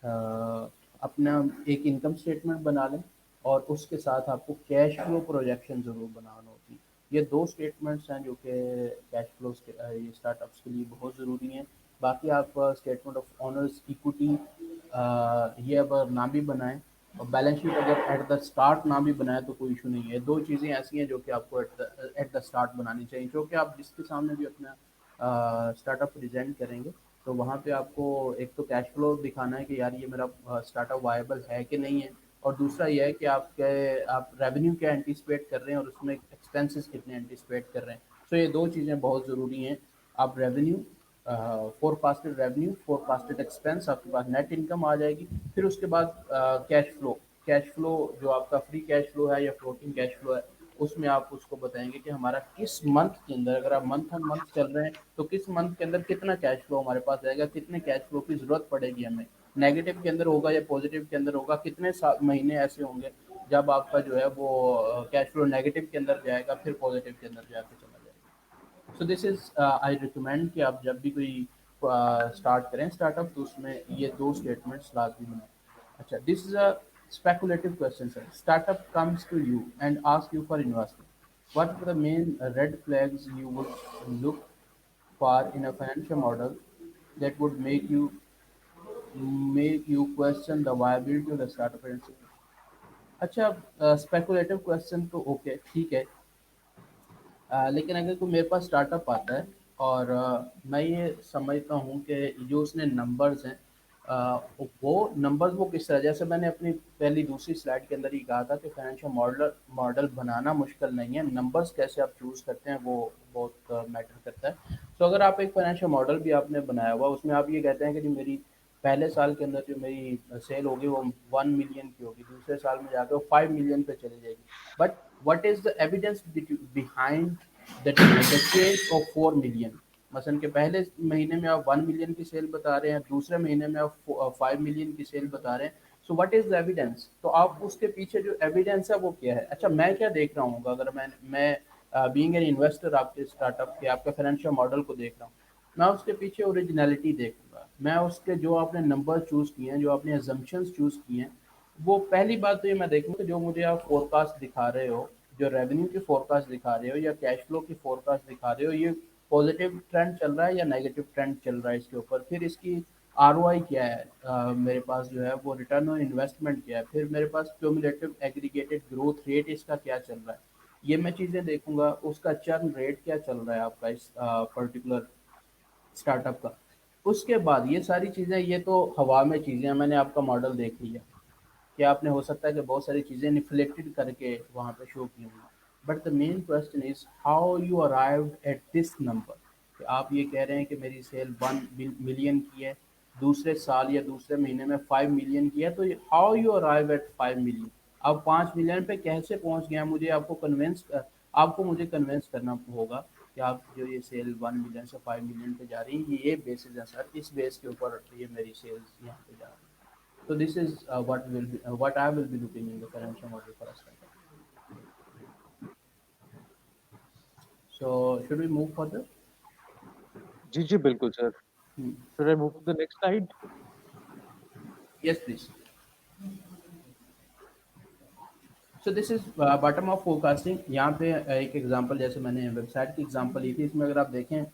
اپنا ایک انکم اسٹیٹمنٹ بنا لیں اور اس کے ساتھ آپ کو کیش فلو پروجیکشن ضرور بنانا ہوتی. یہ دو اسٹیٹمنٹس ہیں جو کہ کیش فلو اسٹارٹ اپس کے لیے بہت ضروری ہیں. باقی آپ اسٹیٹمنٹ آف آنرز ایکوٹی یہ اگر نہ بھی بنائیں اور بیلنس شیٹ اگر ایٹ دا اسٹارٹ نہ بھی بنائے تو کوئی ایشو نہیں ہے. دو چیزیں ایسی ہیں جو کہ آپ کو ایٹ دا اسٹارٹ بنانی چاہیے, جو کہ آپ جس کے سامنے بھی اپنا اسٹارٹ اپ پریزنٹ کریں گے تو وہاں پہ آپ کو ایک تو کیش فلو دکھانا ہے کہ یار یہ میرا اسٹارٹ اپ وائبل ہے کہ نہیں ہے, اور دوسرا یہ ہے کہ آپ ریونیو کیا اینٹیسپیٹ کر رہے ہیں اور اس میں ایکسپینسز کتنے اینٹیسپیٹ کر رہے ہیں. سو یہ دو چیزیں بہت ضروری ہیں. آپ revenue forecasted revenue, forecasted expense, آپ کے پاس نیٹ انکم آ جائے گی. پھر اس کے بعد کیش فلو جو آپ کا فری کیش فلو ہے یا فلوٹنگ کیش فلو ہے اس میں آپ اس کو بتائیں گے کہ ہمارا کس منتھ کے اندر, اگر آپ منتھ آن منتھ چل رہے ہیں تو کس منتھ کے اندر کتنا کیش فلو ہمارے پاس آئے گا, کتنے کیش فلو کی ضرورت پڑے گی ہمیں, نیگیٹو کے اندر ہوگا یا پازیٹیو کے اندر ہوگا, کتنے مہینے ایسے ہوں گے جب آپ کا جو ہے وہ کیش فلو نیگیٹو کے اندر جائے گا پھر پازیٹیو کے اندر جا کے چلا جائے گا. So this is I recommend कि आप जब भी कोई स्टार्ट करें स्टार्टअप तो उसमें ये दो स्टेटमेंट्स लाजमी बनाएं. अच्छा, this is a speculative question, sir. Startup comes to you and asks you for investment. What are the main red flags you would look for in a financial model that would make you question the viability of the startup principle? अच्छा, speculative question तो okay ठीक है. लेकिन अगर कोई मेरे पास startup आता है और मैं ये समझता हूँ कि जो उसने नंबर्स हैं, वो नंबर्स वो किस तरह, जैसे मैंने अपनी पहली दूसरी स्लाइड के अंदर ही कहा था कि फाइनेंशियल मॉडल मॉडल बनाना मुश्किल नहीं है, नंबर्स कैसे आप चूज़ करते हैं वो बहुत मैटर करता है. तो अगर आप एक फाइनेंशियल मॉडल भी आपने बनाया हुआ उसमें आप ये कहते हैं कि जी मेरी पहले साल के अंदर जो मेरी सेल होगी वो 1 मिलियन की होगी, दूसरे साल में जाकर वो 5 मिलियन पे चली जाएगी. But what is the evidence behind the sale of 4 million? मसलन के पहले महीने में आप 1 मिलियन की सेल बता रहे हैं, दूसरे महीने में आप 5 मिलियन की सेल बता रहे हैं. So what is the evidence? तो आप उसके पीछे जो एविडेंस है वो क्या है? अच्छा, मैं क्या देख रहा हूँ, अगर मैं बीइंग एन इन्वेस्टर आपके स्टार्टअप के आपके फाइनेंशियल मॉडल को देख रहा हूँ, मैं उसके पीछे ओरिजिनलिटी देखूंगा. मैं उसके जो आपने नंबर चूज किए हैं, जो आपने एजम्पशंस चूज किए हैं, वो पहली बात तो ये मैं देखूँ कि जो मुझे आप फोरकास्ट दिखा रहे हो, जो रेवेन्यू की फोरकास्ट दिखा रहे हो या कैश फ्लो की फोरकास्ट दिखा रहे हो, ये पॉजिटिव ट्रेंड चल रहा है या नेगेटिव ट्रेंड चल रहा है इसके ऊपर. फिर इसकी आरओआई क्या है, मेरे पास जो है वो रिटर्न ऑन इन्वेस्टमेंट क्या है, फिर मेरे पास क्यूमुलेटिव एग्रीगेटेड ग्रोथ रेट इसका क्या चल रहा है, ये मैं चीज़ें देखूंगा. उसका चर्न रेट क्या चल रहा है आपका इस पर्टिकुलर स्टार्टअप का. उसके बाद ये सारी चीज़ें, ये तो हवा में चीज़ें हैं, मैंने आपका मॉडल देख लिया कि आपने हो सकता है कि बहुत सारी चीज़ें इन्फ्लेक्टेड करके वहाँ पे शो की होंगी. But the main question is how you arrived at this number. कि आप ये कह रहे हैं कि मेरी सेल 1 मिलियन की है, दूसरे साल या दूसरे महीने में 5 मिलियन की है, तो how you arrive at 5 million? आप 5 मिलियन पे कैसे पहुंच गए हैं? आपको मुझे कन्विंस करना होगा कि आप जो ये सेल 1 मिलियन से 5 मिलियन पे जा रही है, ये बेसिस है सर, इस बेस के ऊपर ये मेरी सेल्स यहाँ पे जा रही है. So this is what I will be looking in the financial model for a startup. So should we move further? जी, जी, बिल्कुल sir. Hmm. Should I move to the next slide? Yes, please. So this is bottom of forecasting. यहाँ पे एक example, जैसे मैंने website की example ली थी, इसमें अगर आप देखें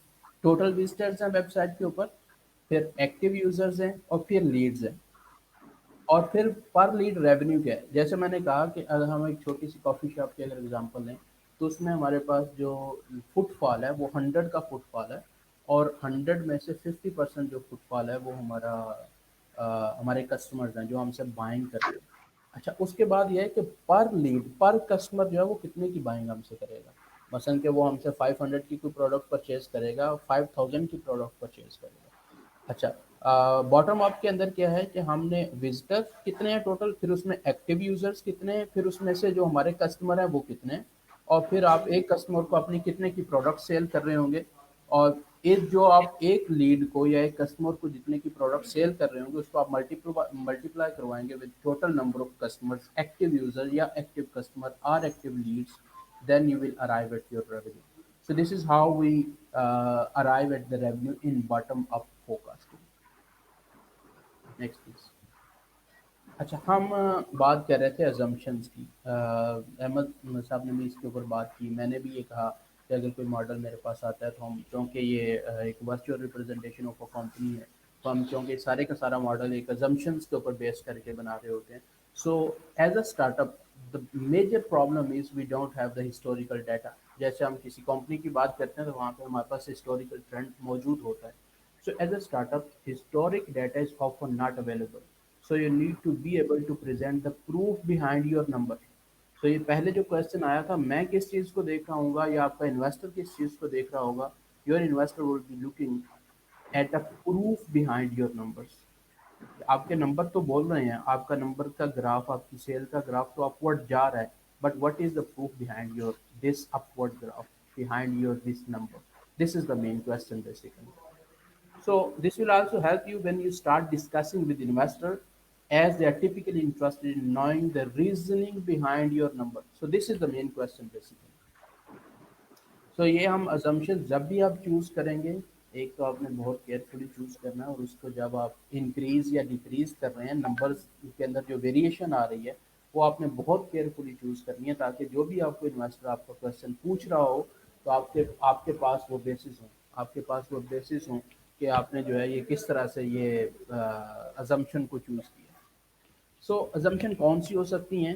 टोटल विजिटर्स हैं वेबसाइट के ऊपर, फिर एक्टिव यूजर्स हैं और फिर लीड्स हैं, और फिर पर लीड रेवेन्यू क्या है. जैसे मैंने कहा कि अगर हम एक छोटी सी कॉफ़ी शॉप की अगर एग्जांपल लें तो उसमें हमारे पास जो फुटफॉल है वो 100 का फुटफॉल है, और 100 में से 50% जो फुटफॉल है वो हमारे कस्टमर्स हैं जो हमसे बाइंग करते हैं. अच्छा, उसके बाद ये है कि पर लीड पर कस्टमर जो है वो कितने की बाइंग हमसे करेगा. मसलन कि वो हमसे 500 की कोई प्रोडक्ट परचेज करेगा, 5000 की प्रोडक्ट परचेज करेगा. अच्छा, बॉटम अप के अंदर क्या है कि हमने विजिटर कितने हैं टोटल, फिर उसमें एक्टिव यूजर्स कितने हैं, फिर उसमें से जो हमारे कस्टमर हैं वो कितने हैं, और फिर आप एक कस्टमर को अपनी कितने की प्रोडक्ट सेल कर रहे होंगे, और एक जो आप एक लीड को या एक कस्टमर को जितने की प्रोडक्ट सेल कर रहे होंगे उसको आप मल्टीप्लाई करवाएंगे with total number of customers, active user या active customer or active leads, then you will arrive at your revenue. So this is how we arrive at the revenue in bottom up forecasting. Next please. अच्छा, हम बात कर रहे थे assumptions की. अहमद साहब ने भी इसके ऊपर बात की, मैंने भी ये कहा कि अगर कोई मॉडल मेरे पास आता है तो हम, क्योंकि ये एक virtual representation of a company है, तो हम क्योंकि सारे का सारा मॉडल एक अजम्पशंस के ऊपर बेस करके बना रहे होते हैं. So as a startup the major problem is we don't have the historical data. जैसे हम किसी कंपनी की बात करते हैं तो वहाँ पे हमारे पास हिस्टोरिकल ट्रेंड मौजूद होता है. So as a startup, historic data is often not available. So you need to be able to present the proof behind your number. So ये पहले जो क्वेश्चन आया था, मैं किस चीज़ को देख रहा हूँगा या आपका इन्वेस्टर किस चीज़ को देख रहा होगा. Your investor will be looking at a proof behind your numbers. आपके नंबर तो बोल रहे हैं, आपका नंबर का ग्राफ, आपकी सेल का ग्राफ तो अपवर्ड जा रहा है, but what is the proof behind your this upward graph, behind your this number? This is the main question basically. So this will also help you when you start discussing with investor, as they are typically interested in knowing the reasoning behind your number. So this is the main question basically. تو یہ ہم assumption جب بھی آپ choose کریں گے، ایک تو آپ نے بہت کیئرفلی چوز کرنا ہے، اور اس کو جب آپ انکریز یا ڈیکریز کر رہے ہیں نمبرز کے اندر جو ویریشن آ رہی ہے وہ آپ نے بہت کیئرفلی چوز کرنی ہے، تاکہ جو بھی آپ کو انویسٹر آپ کا کوشچن پوچھ رہا ہو تو آپ کے پاس وہ بیسس ہوں، آپ کے پاس وہ بیسس ہوں کہ آپ نے جو ہے یہ کس طرح سے یہ ازمپشن کو چوز کیا۔ سو ازمپشن کون سی ہو سکتی ہیں؟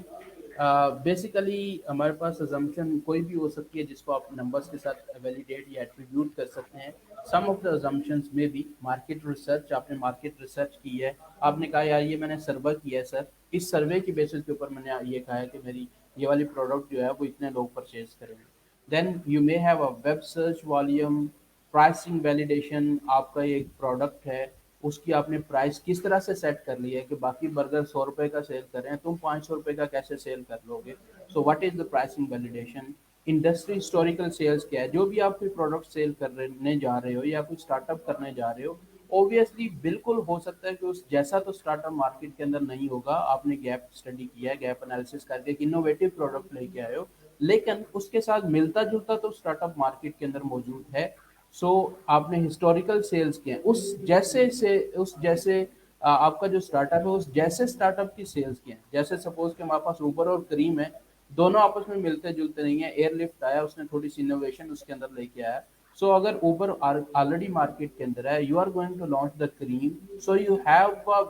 بیسیکلی ہمارے پاس ازمپشن کوئی بھی ہو سکتی ہے جس کو آپ نمبرس کے ساتھ ویلیڈیٹ یا ایٹریبیوٹ کر سکتے ہیں۔ سم آف دا ازمپشنز میں بھی مارکیٹ ریسرچ، آپ نے مارکیٹ ریسرچ کی ہے، آپ نے کہا یار یہ میں نے سروے کیا ہے سر، اس سروے کی بیسس کے اوپر میں نے یہ کہا ہے کہ میری یہ والی پروڈکٹ جو ہے وہ اتنے لوگ پرچیز کریں گے۔ Then you may have a web search volume, pricing validation, آپ کا ایک پروڈکٹ ہے اس کی آپ نے پرائس کس طرح سے سیٹ کر لی ہے کہ باقی برگر 100 روپے کا سیل کر رہے ہیں، تم 500 روپے کا کیسے سیل کر لو گے؟ So what is the pricing validation? Industry historical sales کیا ہے؟ جو بھی آپ کوئی پروڈکٹ سیل کرنے جا رہے ہو یا کوئی اسٹارٹ اپ کرنے جا رہے ہو، اوبیسلی بالکل ہو سکتا ہے کہ اس جیسا تو اسٹارٹ اپ مارکیٹ کے اندر نہیں ہوگا، آپ نے گیپ اسٹڈی کیا ہے، گیپ انالیسس کر کے ایک انوویٹو پروڈکٹ لے کے آئے ہو، لیکن اس کے ساتھ ملتا جلتا تو اسٹارٹ اپ مارکیٹ کے اندر موجود ہے۔ سو آپ نے ہسٹوریکل سیلز کیا ہیں اس جیسے آپ کا جو اسٹارٹ اپ ہے اس جیسے اسٹارٹ اپ کی سیلز کی ہیں۔ جیسے سپوز کہ ہمارے پاس اوبر اور کریم ہے، دونوں آپس میں ملتے جلتے نہیں ہیں، ایئر لفٹ آیا اس نے تھوڑی سی انوویشن اس کے اندر لے کے آیا۔ سو اگر اوبر آلریڈی مارکیٹ کے اندر ہے، you are going to launch the cream, so you have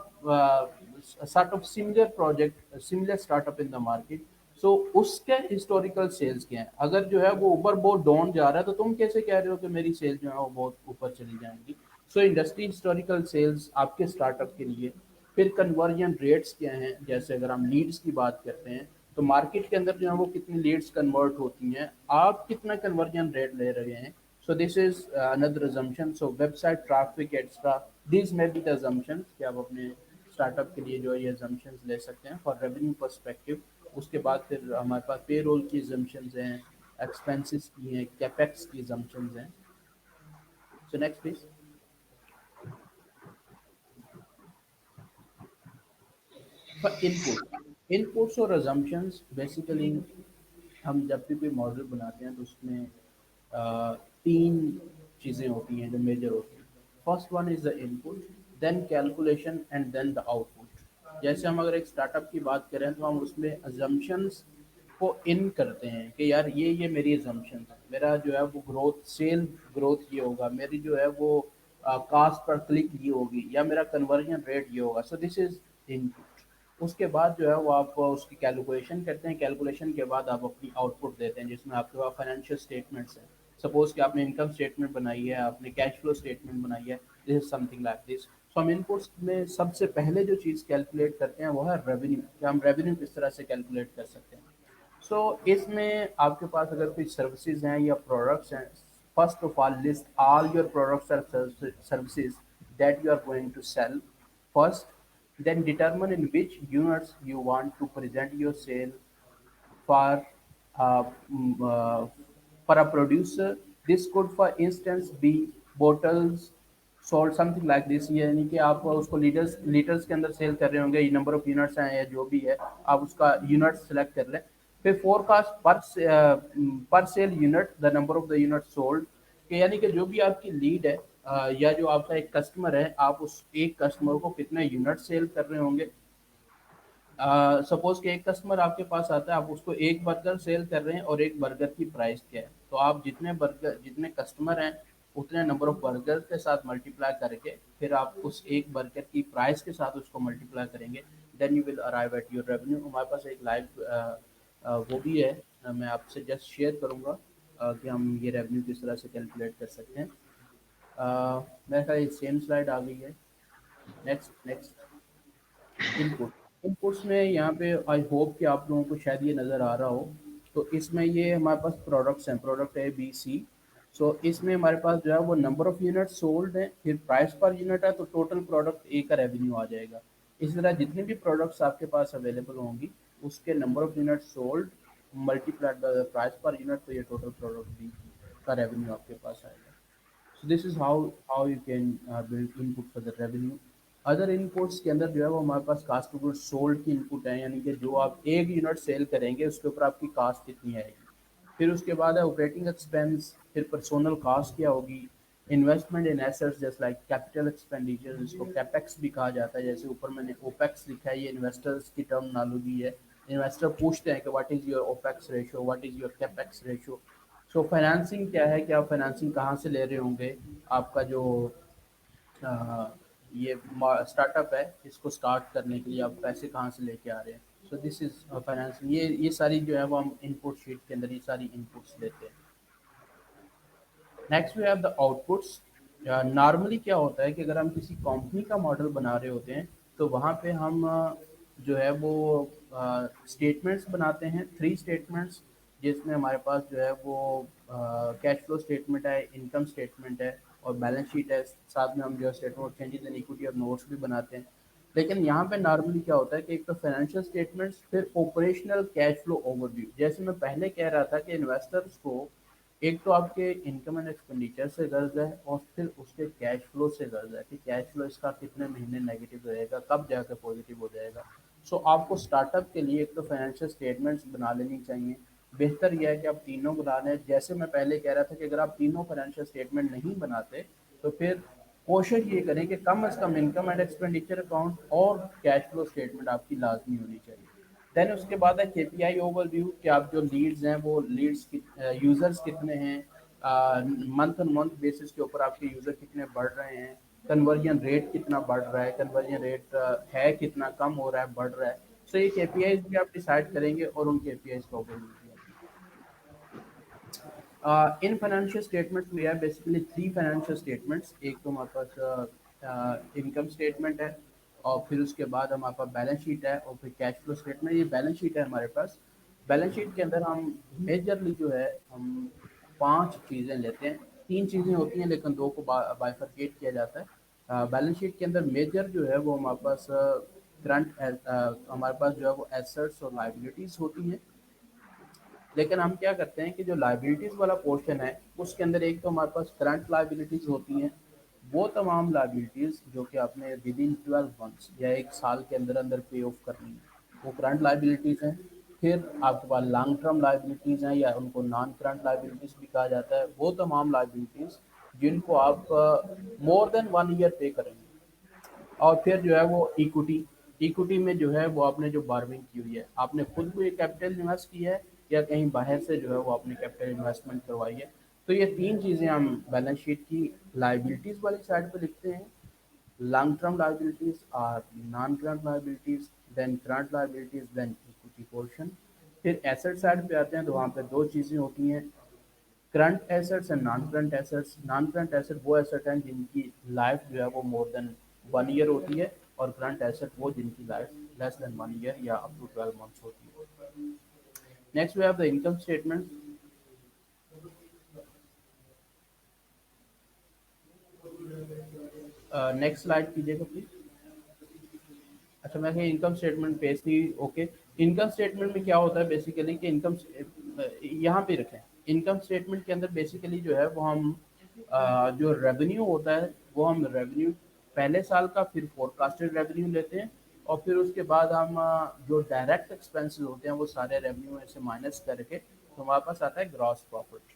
sort of similar project, similar startup in the market. So اس کے ہسٹوریکل سیلز کیا ہیں؟ اگر جو ہے وہ اوپر بہت ڈاؤن جا رہا ہے تو تم کیسے کہہ رہے ہو کہ میری سیل جو ہے وہ بہت اوپر چلی جائیں گی؟ سو انڈسٹری ہسٹوریکل سیلز آپ کے اسٹارٹ اپ کے لیے۔ پھر کنورژن ریٹس کیا ہیں؟ جیسے اگر ہم لیڈس کی بات کرتے ہیں تو مارکیٹ کے اندر جو ہے وہ کتنی لیڈس کنورٹ ہوتی ہیں، آپ کتنا کنورژن ریٹ لے رہے ہیں؟ So this is under assumption۔ So website traffic etcetera, these may be the assumptions کہ آپ اپنے اسٹارٹ اپ کے لیے جو ہے یہ assumptions لے سکتے ہیں فار ریونیو پرسپیکٹو۔ اس کے بعد پھر ہمارے پاس پے رول کی assumptions ہیں، ایکسپینسز کی ہیں، کیپیکس کی assumptions ہیں۔ So next please. ان پٹس اور assumptions بیسیکلی ہم جب بھی کوئی ماڈل بناتے ہیں تو اس میں تین چیزیں ہوتی ہیں جو میجر ہوتی ہیں۔ First one is the input, then calculation and then the output. جیسے ہم اگر ایک اسٹارٹ اپ کی بات کریں تو ہم اس میں assumptions کو ان کرتے ہیں کہ یار یہ میری assumptions ہے، میرا جو ہے وہ گروتھ، سیل گروتھ یہ ہوگا، میری جو ہے وہ کاسٹ پر کلک یہ ہوگی، یا میرا کنورژن ریٹ یہ ہوگا۔ سو دس از ان پٹ۔ اس کے بعد جو ہے وہ آپ اس کی کیلکولیشن کرتے ہیں، کیلکولیشن کے بعد آپ اپنی آؤٹ پٹ دیتے ہیں جس میں آپ کے پاس فائنینشیل اسٹیٹمنٹس ہیں۔ سپوز کہ آپ نے انکم اسٹیٹمنٹ بنائی ہے، آپ نے کیش فلو اسٹیٹمنٹ بنائی ہے، دس از سم تھنگ لائک دس۔ سو ہم ان پٹس میں سب سے پہلے جو چیز کیلکولیٹ کرتے ہیں وہ ہے ریونیو، کہ ہم ریونیو کس طرح سے کیلکولیٹ کر سکتے ہیں۔ سو اس میں آپ کے پاس اگر کوئی سروسز ہیں یا پروڈکٹس ہیں، first of all list all your products اور services that you are going to sell first, then determine in which units you want to present your sale for uh, mm, uh, for a producer. This could for instance be bottles sold something like this، یعنی کہ آپ اس کو letters کے اندر cell کر رہے ہوں گے، یہ نمبر آف یونٹس ہیں یا جو بھی ہے آپ اس کا یونٹ سلیکٹ کر لیں۔ پھر فور کاسٹ پر sale unit, the number of the unit sold, کہ یعنی کہ جو بھی آپ کی لیڈ ہے یا جو آپ کا ایک کسٹمر ہے، آپ اس ایک کسٹمر کو کتنے یونٹ سیل کر رہے ہوں گے۔ سپوز کہ ایک کسٹمر آپ کے پاس آتا ہے، آپ اس کو ایک برگر سیل کر رہے ہیں اور ایک برگر کی پرائس کیا ہے، تو آپ جتنے کسٹمر ہیں اتنے نمبر آف برگر کے ساتھ ملٹیپلائی کر کے پھر آپ اس ایک برگر کی پرائس کے ساتھ اس کو ملٹیپلائی کریں گے، then you will arrive at your revenue. ہمارے پاس ایک لائیو وہ بھی ہے، میں آپ سے جسٹ شیئر کروں گا کہ ہم یہ ریونیو کس طرح سے کیلکولیٹ کر سکتے ہیں۔ میرے خیال یہ سیم سلائڈ آ گئی ہے۔ Next next. ان پٹس میں یہاں پہ آئی ہوپ کہ آپ لوگوں کو شاید یہ نظر آ رہا ہو، تو اس میں یہ ہمارے پاس پروڈکٹس ہیں، پروڈکٹ اے بی سی۔ سو اس میں ہمارے پاس جو ہے وہ نمبر آف یونٹ سولڈ ہیں، پھر پرائس پر یونٹ ہے، تو ٹوٹل پروڈکٹ اے کا ریونیو آ جائے گا۔ اسی طرح جتنے بھی پروڈکٹس آپ کے پاس اویلیبل ہوں گی اس کے number of unit sold multiplied by price per unit, تو یہ ٹوٹل پروڈکٹ بی کا ریونیو آپ کے پاس آئے گا۔ So this is how you can build input for the revenue۔ Other inputs کے اندر جو ہے وہ ہمارے پاس کاسٹ آف گڈ سولڈ کی انپٹ ہے، یعنی کہ جو آپ ایک یونٹ سیل کریں گے اس کے اوپر آپ کی کاسٹ کتنی آئے گی۔ پھر اس کے بعد ہے آپریٹنگ ایکسپینس، پھر پرسونل کاسٹ کیا ہوگی، انویسٹمنٹ ان ایسٹس جیسے لائک کیپٹل ایکسپینڈیچر، جس کو کیپیکس بھی کہا جاتا ہے، جیسے اوپر میں نے اوپیکس لکھا ہے، یہ انویسٹرز کی ٹرمنالوجی ہے. انویسٹر پوچھتے ہیں کہ what is your opex ratio, what is your capex ratio. So financing کیا ہے کہ آپ فائنانسنگ کہاں سے لے رہے ہوں گے، آپ کا جو یہ اسٹارٹ اپ ہے اس کو اسٹارٹ کرنے کے لیے آپ پیسے کہاں سے لے کے آ رہے ہیں. So this is financing. یہ ساری جو ہے وہ ہم ان پٹ شیٹ کے اندر یہ ساری ان پٹس لیتے ہیں. Next we have the outputs. Normally کیا ہوتا ہے کہ اگر ہم کسی کمپنی کا ماڈل بنا رہے ہوتے ہیں تو وہاں پہ ہم جو ہے وہ اسٹیٹمنٹس بناتے ہیں، 3 اسٹیٹمنٹس، جس میں ہمارے پاس جو ہے وہ کیش فلو اسٹیٹمنٹ ہے، انکم اسٹیٹمنٹ ہے اور بیلنس شیٹ ہے. ساتھ میں ہم جو ہے statement of changes in equity اور نوٹس بھی بناتے ہیں. لیکن یہاں پہ نارملی کیا ہوتا ہے کہ ایک تو فائنینشیل اسٹیٹمنٹس، پھر operational cash flow overview. جیسے میں پہلے کہہ رہا تھا کہ انویسٹرس کو ایک تو آپ کے انکم اینڈ ایکسپینڈیچر سے غرض ہے اور پھر اس کے کیش فلو سے غرض ہے کہ کیش فلو اس کا کتنے مہینے نیگیٹو رہے گا، کب جا کے پازیٹیو ہو جائے گا. سو آپ کو اسٹارٹ اپ کے لیے ایک تو فائنینشیل اسٹیٹمنٹس بنا لینی چاہیے. بہتر یہ ہے کہ آپ تینوں بنا لیں. جیسے میں پہلے کہہ رہا تھا کہ اگر آپ تینوں فائنینشیل اسٹیٹمنٹ نہیں بناتے تو پھر کوشش یہ کریں کہ کم از کم انکم اینڈ ایکسپینڈیچر اکاؤنٹ اور کیش فلو اسٹیٹمنٹ آپ کی لازمی ہونی چاہیے. دین اس کے بعد ہے کے پی آئی اوور ویو، کہ آپ جو لیڈز ہیں وہ لیڈس یوزرس کتنے ہیں، منتھ آن منتھ بیسس کے اوپر آپ کے یوزر کتنے بڑھ رہے ہیں، کنورژن ریٹ کتنا بڑھ رہا ہے، کنورژن ریٹ ہے کتنا کم ہو رہا ہے بڑھ رہا ہے. سو یہ کے پی آئیز بھی آپ ڈیسائڈ کریں گے اور ان کے پی آئیز کا اوور ویو بھی. ان فائنینشیل اسٹیٹمنٹس میں ہے بیسیکلی 3 فائنینشیل اسٹیٹمنٹس. ایک تو ہمارے پاس انکم اسٹیٹمنٹ ہے اور پھر اس کے بعد ہمارے پاس بیلنس شیٹ ہے اور پھر کیش فلو اسٹیٹمنٹ. یہ بیلنس شیٹ ہے ہمارے پاس. بیلنس شیٹ کے اندر ہم میجرلی جو ہے ہم 5 چیزیں لیتے ہیں. 3 چیزیں ہوتی ہیں لیکن 2 کو بائفرکیٹ کیا جاتا ہے. بیلنس شیٹ کے اندر میجر جو ہے وہ ہمارے پاس کرنٹ ہمارے پاس جو ہے وہ ایسٹس اور لائبلٹیز ہوتی ہیں. لیکن ہم کیا کرتے ہیں کہ جو لائبلٹیز والا پورشن ہے اس کے اندر ایک تو ہمارے پاس کرنٹ لائبلٹیز ہوتی ہیں. وہ تمام لائبلٹیز جو کہ آپ نے ود ان 12 منتھس یا 1 سال کے اندر اندر پے آف کرنی ہے وہ کرنٹ لائبلٹیز ہیں. پھر آپ کے پاس لانگ ٹرم لائبلٹیز ہیں یا ان کو نان کرنٹ لائبلٹیز بھی کہا جاتا ہے. وہ تمام لائبلٹیز جن کو آپ مور دین 1 ایئر پے کریں گے. اور پھر جو ہے وہ ایکوٹی. ایکوٹی میں جو ہے وہ آپ نے جو بارونگ کی ہوئی ہے، آپ نے خود کو یہ کیپٹل انویسٹ کیا ہے یا کہیں باہر سے جو ہے وہ اپنے کیپٹل انویسٹمنٹ کروائی ہے. تو یہ 3 چیزیں ہم بیلنس شیٹ کی لائبلٹیز والی سائڈ پہ لکھتے ہیں. لانگ ٹرم لائبلٹیز اور نان کرنٹ لائبلٹیز، دین کرنٹ لائبلٹیز، دین ایکوٹی پورشن. پھر ایسٹ سائڈ پہ آتے ہیں تو وہاں پہ 2 چیزیں ہوتی ہیں، current assets and non current assets. Non current asset وہ ایسٹ ہیں جن کی لائف جو ہے وہ مور دین 1 ایئر ہوتی ہے اور کرنٹ ایسٹ وہ جن کی لائف لیس دین 1 ایئر یا اپ ٹو 12 منتھس ہوتی ہے. Next we have the income statement. Next slide کیجیے گا پلیز. اچھا میں کہ انکم اسٹیٹمنٹ پیج تھی. اوکے. انکم اسٹیٹمنٹ میں کیا ہوتا ہے بیسیکلی کہ انکم یہاں پہ رکھیں. انکم اسٹیٹمنٹ کے اندر بیسیکلی جو ہے وہ ہم جو ریونیو ہوتا ہے وہ ہم ریونیو پہلے سال کا پھر فورکاسٹڈ ریونیو لیتے ہیں اور پھر اس کے بعد ہم جو ڈائریکٹ ایکسپینسز ہوتے ہیں وہ سارے ریونیو میں سے مائنس کر کے تو ہمارے پاس آتا ہے گراس پروفٹ.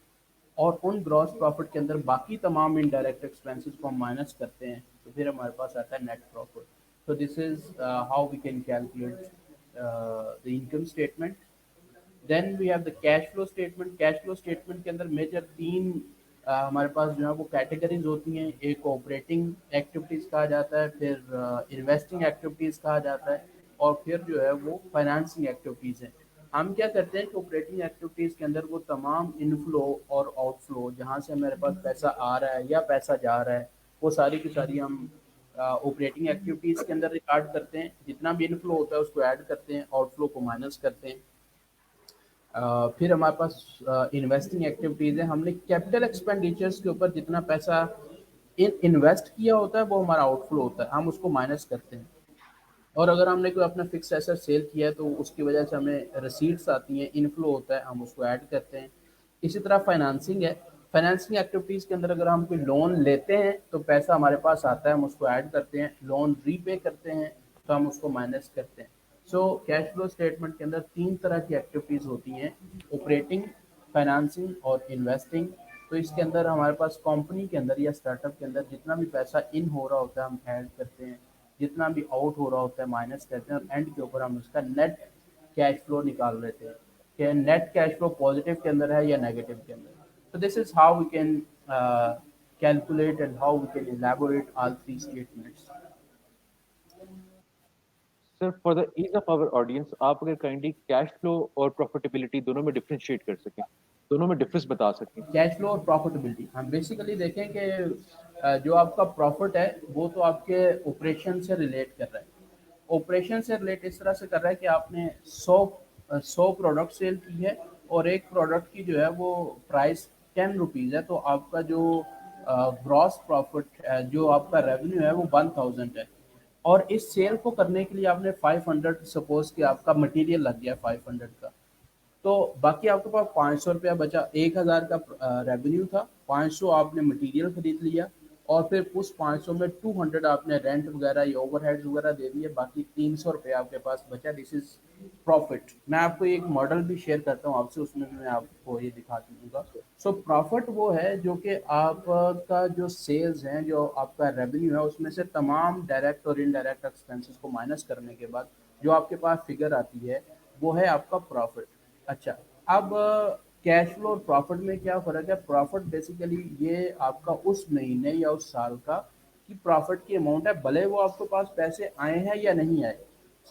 اور ان گراس پروفٹ کے اندر باقی تمام انڈائریکٹ ایکسپینسز کو ہم مائنس کرتے ہیں تو پھر ہمارے پاس آتا ہے net profit. So this is how we can calculate the income statement. Then we have the cash flow statement. Cash flow statement کے اندر میجر 3 ہمارے پاس جو ہے وہ کیٹیگریز ہوتی ہیں. ایک آپریٹنگ ایکٹیویٹیز کہا جاتا ہے، پھر انویسٹنگ ایکٹیویٹیز کہا جاتا ہے اور پھر جو ہے وہ فائنانسنگ ایکٹیویٹیز ہیں. ہم کیا کرتے ہیں کہ آپریٹنگ ایکٹیویٹیز کے اندر وہ تمام انفلو اور آؤٹ فلو جہاں سے میرے پاس پیسہ آ رہا ہے یا پیسہ جا رہا ہے وہ ساری کی ساری ہم آپریٹنگ ایکٹیویٹیز کے اندر ریکارڈ کرتے ہیں. جتنا بھی انفلو ہوتا ہے اس کو ایڈ کرتے ہیں، آؤٹ فلو کو مائنس کرتے ہیں. پھر ہمارے پاس انویسٹنگ ایکٹیویٹیز ہے. ہم نے کیپٹل ایکسپینڈیچرز کے اوپر جتنا پیسہ انویسٹ کیا ہوتا ہے وہ ہمارا آؤٹ فلو ہوتا ہے، ہم اس کو مائنس کرتے ہیں. اور اگر ہم نے کوئی اپنا فکس ایسٹ سیل کیا ہے تو اس کی وجہ سے ہمیں ریسیٹس آتی ہیں، انفلو ہوتا ہے، ہم اس کو ایڈ کرتے ہیں. اسی طرح فائنانسنگ ہے. فائنانسنگ ایکٹیویٹیز کے اندر اگر ہم کوئی لون لیتے ہیں تو پیسہ ہمارے پاس آتا ہے، ہم اس کو ایڈ کرتے ہیں. لون ری پے کرتے ہیں تو ہم اس کو مائنس کرتے ہیں. سو کیش فلو اسٹیٹمنٹ کے اندر 3 طرح کی ایکٹیویٹیز ہوتی ہیں: آپریٹنگ، فائنانسنگ اور انویسٹنگ. تو اس کے اندر ہمارے پاس کمپنی کے اندر یا اسٹارٹ اپ کے اندر جتنا بھی پیسہ ان ہو رہا ہوتا ہے ہم ایڈ کرتے ہیں, جتنا بھی آؤٹ ہو رہا ہوتا ہے مائنس کرتے ہیں, اور اینڈ کے اوپر ہم اس کا نیٹ کیش فلو نکال لیتے ہیں کہ نیٹ کیش فلو پازیٹیو کے اندر ہے یا نیگیٹو کے اندر. So this is how we can calculate and how we can elaborate all three statements. Sir for the ease of our audience آپ اگر کائنڈلی کیش فلو اور پروفیٹیبلٹی دونوں میں ڈفرینشیٹ کر سکیں, دونوں میں ڈفرنس بتا سکیں. کیش فلو اور پروفیٹیبلٹی ہم بیسیکلی دیکھیں کہ جو آپ کا پروفٹ ہے وہ تو آپ کے آپریشن سے ریلیٹ کر رہا ہے. آپریشن سے ریلیٹ اس طرح سے کر رہا ہے کہ آپ نے 100 پروڈکٹ سیل کی ہے اور ایک پروڈکٹ کی جو ہے وہ پرائس 10 روپیز ہے, تو آپ کا جو گراس پروفٹ جو آپ کا ریونیو ہے وہ 1000 ہے. اور اس سیل کو کرنے کے لیے آپ نے 500, سپوز کہ آپ کا مٹیریل لگ گیا 500 کا, تو باقی آپ کے پاس 500 روپیہ بچا. 1000 کا ریونیو تھا, 500 آپ نے مٹیریل خرید لیا, اور پھر اس 500 میں 200 آپ نے رینٹ وغیرہ یا اوور ہیڈ وغیرہ دے دیے, باقی 300 روپیہ آپ کے پاس بچا. دس از پروفٹ. میں آپ کو ایک ماڈل بھی شیئر کرتا ہوں آپ سے, اس میں بھی میں آپ کو یہ دکھا دوں گا. سو پروفٹ وہ ہے جو کہ آپ کا جو سیلز ہیں, جو آپ کا ریونیو ہے, اس میں سے تمام ڈائریکٹ اور انڈائریکٹ ایکسپینسز کو مائنس کرنے کے بعد جو آپ کے پاس فگر آتی ہے وہ ہے آپ کا پروفٹ. اچھا, اب کیش فلو اور پروفٹ میں کیا فرق ہے؟ پروفٹ بیسیکلی یہ آپ کا اس مہینے یا اس سال کا کی پروفٹ کی اماؤنٹ ہے, بھلے وہ آپ کے پاس پیسے آئے ہیں یا نہیں آئے.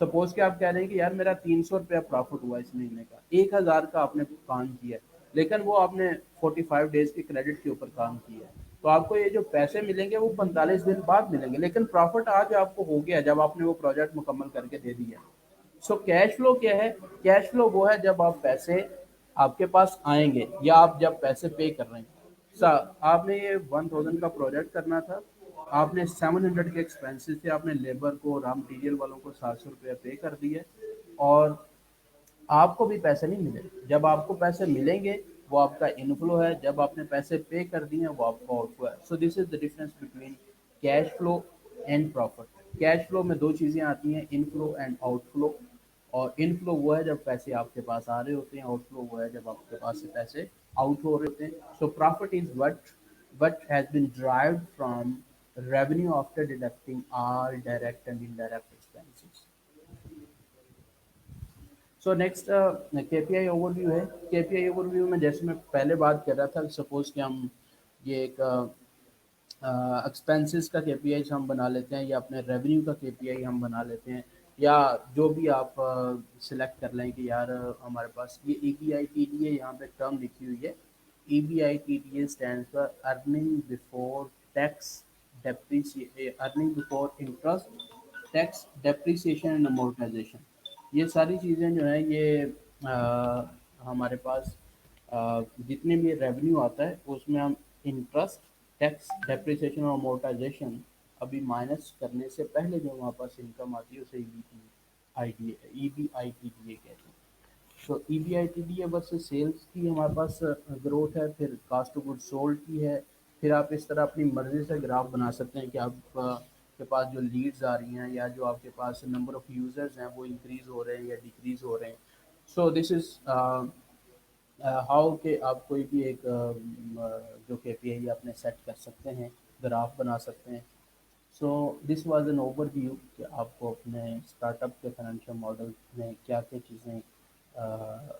سپوز کہ آپ کہہ رہے ہیں کہ یار میرا 300 روپیہ پروفٹ ہوا اس مہینے کا, 1000 کا آپ نے کام کیا, لیکن وہ آپ نے 45 ڈیز کے کریڈٹ کے اوپر کام کیا ہے, تو آپ کو یہ جو پیسے ملیں گے وہ 45 دن بعد ملیں گے, لیکن پروفٹ آج آپ کو ہو گیا جب آپ نے وہ پروجیکٹ مکمل کر کے دے دیا. سو کیش فلو کیا ہے؟ کیش فلو وہ ہے جب آپ پیسے آپ کے پاس آئیں گے یا آپ جب پیسے پے کر رہے ہیں. آپ نے یہ 1000 کا پروجیکٹ کرنا تھا, آپ نے 700 کے ایکسپینسز تھے, آپ نے لیبر کو را مٹیریل والوں کو 700 روپیہ پے کر دیے, اور آپ کو بھی پیسے نہیں ملے. جب آپ کو پیسے ملیں گے وہ آپ کا انفلو ہے, جب آپ نے پیسے پے کر دیے ہیں وہ آپ کا آؤٹ فلو ہے. So this is the difference between cash flow and profit. Cash flow میں دو چیزیں آتی ہیں, inflow and outflow. اور ان فلو وہ ہے جب پیسے آپ کے پاس آ رہے ہوتے ہیں, آؤٹ فلو وہ ہے جب آپ کے پاس سے پیسے آؤٹ ہو رہے ہوتے ہیں. So profit is what has been derived from revenue after deducting all direct and indirect expenses. So next K P I over view ہے. کے پی آئی اوور ویو میں جیسے میں پہلے بات کر رہا تھا, سپوز کہ ہم یہ ایک ایکسپینسز کا کے پی آئی ہم بنا لیتے ہیں, یا اپنے ریونیو کا کے پی آئی ہم بنا لیتے ہیں, یا جو بھی آپ سلیکٹ کر لیں کہ یار ہمارے پاس یہ E B I T D A یہاں پہ ٹرم لکھی ہوئی ہے. E B I T D A stand for earning before tax earning before interest tax depreciation and amortisation. یہ ساری چیزیں جو ہیں یہ ہمارے پاس جتنے بھی ریونیو آتا ہے اس میں ہم انٹرسٹ, ٹیکس, ڈیپریسیشن اور امورٹائزیشن ابھی مائنس کرنے سے پہلے جو ہمارے پاس انکم آتی ہے اسے E B I T D A کہتے ہیں. تو E B I T D A versus sales کی ہمارے پاس گروتھ ہے, پھر کاسٹ آف گڈ سولڈ کی ہے. پھر آپ اس طرح اپنی مرضی سے گراف بنا سکتے ہیں کہ آپ کے پاس جو لیڈز آ رہی ہیں یا جو آپ کے پاس نمبر آف یوزرز ہیں وہ انکریز ہو رہے ہیں یا ڈیکریز ہو رہے ہیں. سو دس از ہاؤ کہ آپ کوئی بھی ایک جو کے پی آئی اپنے سیٹ کر سکتے ہیں, گراف بنا سکتے ہیں. So this was an overview کہ آپ کو اپنے اسٹارٹ اپ کے فائنینشیل ماڈل میں کیا کیا چیزیں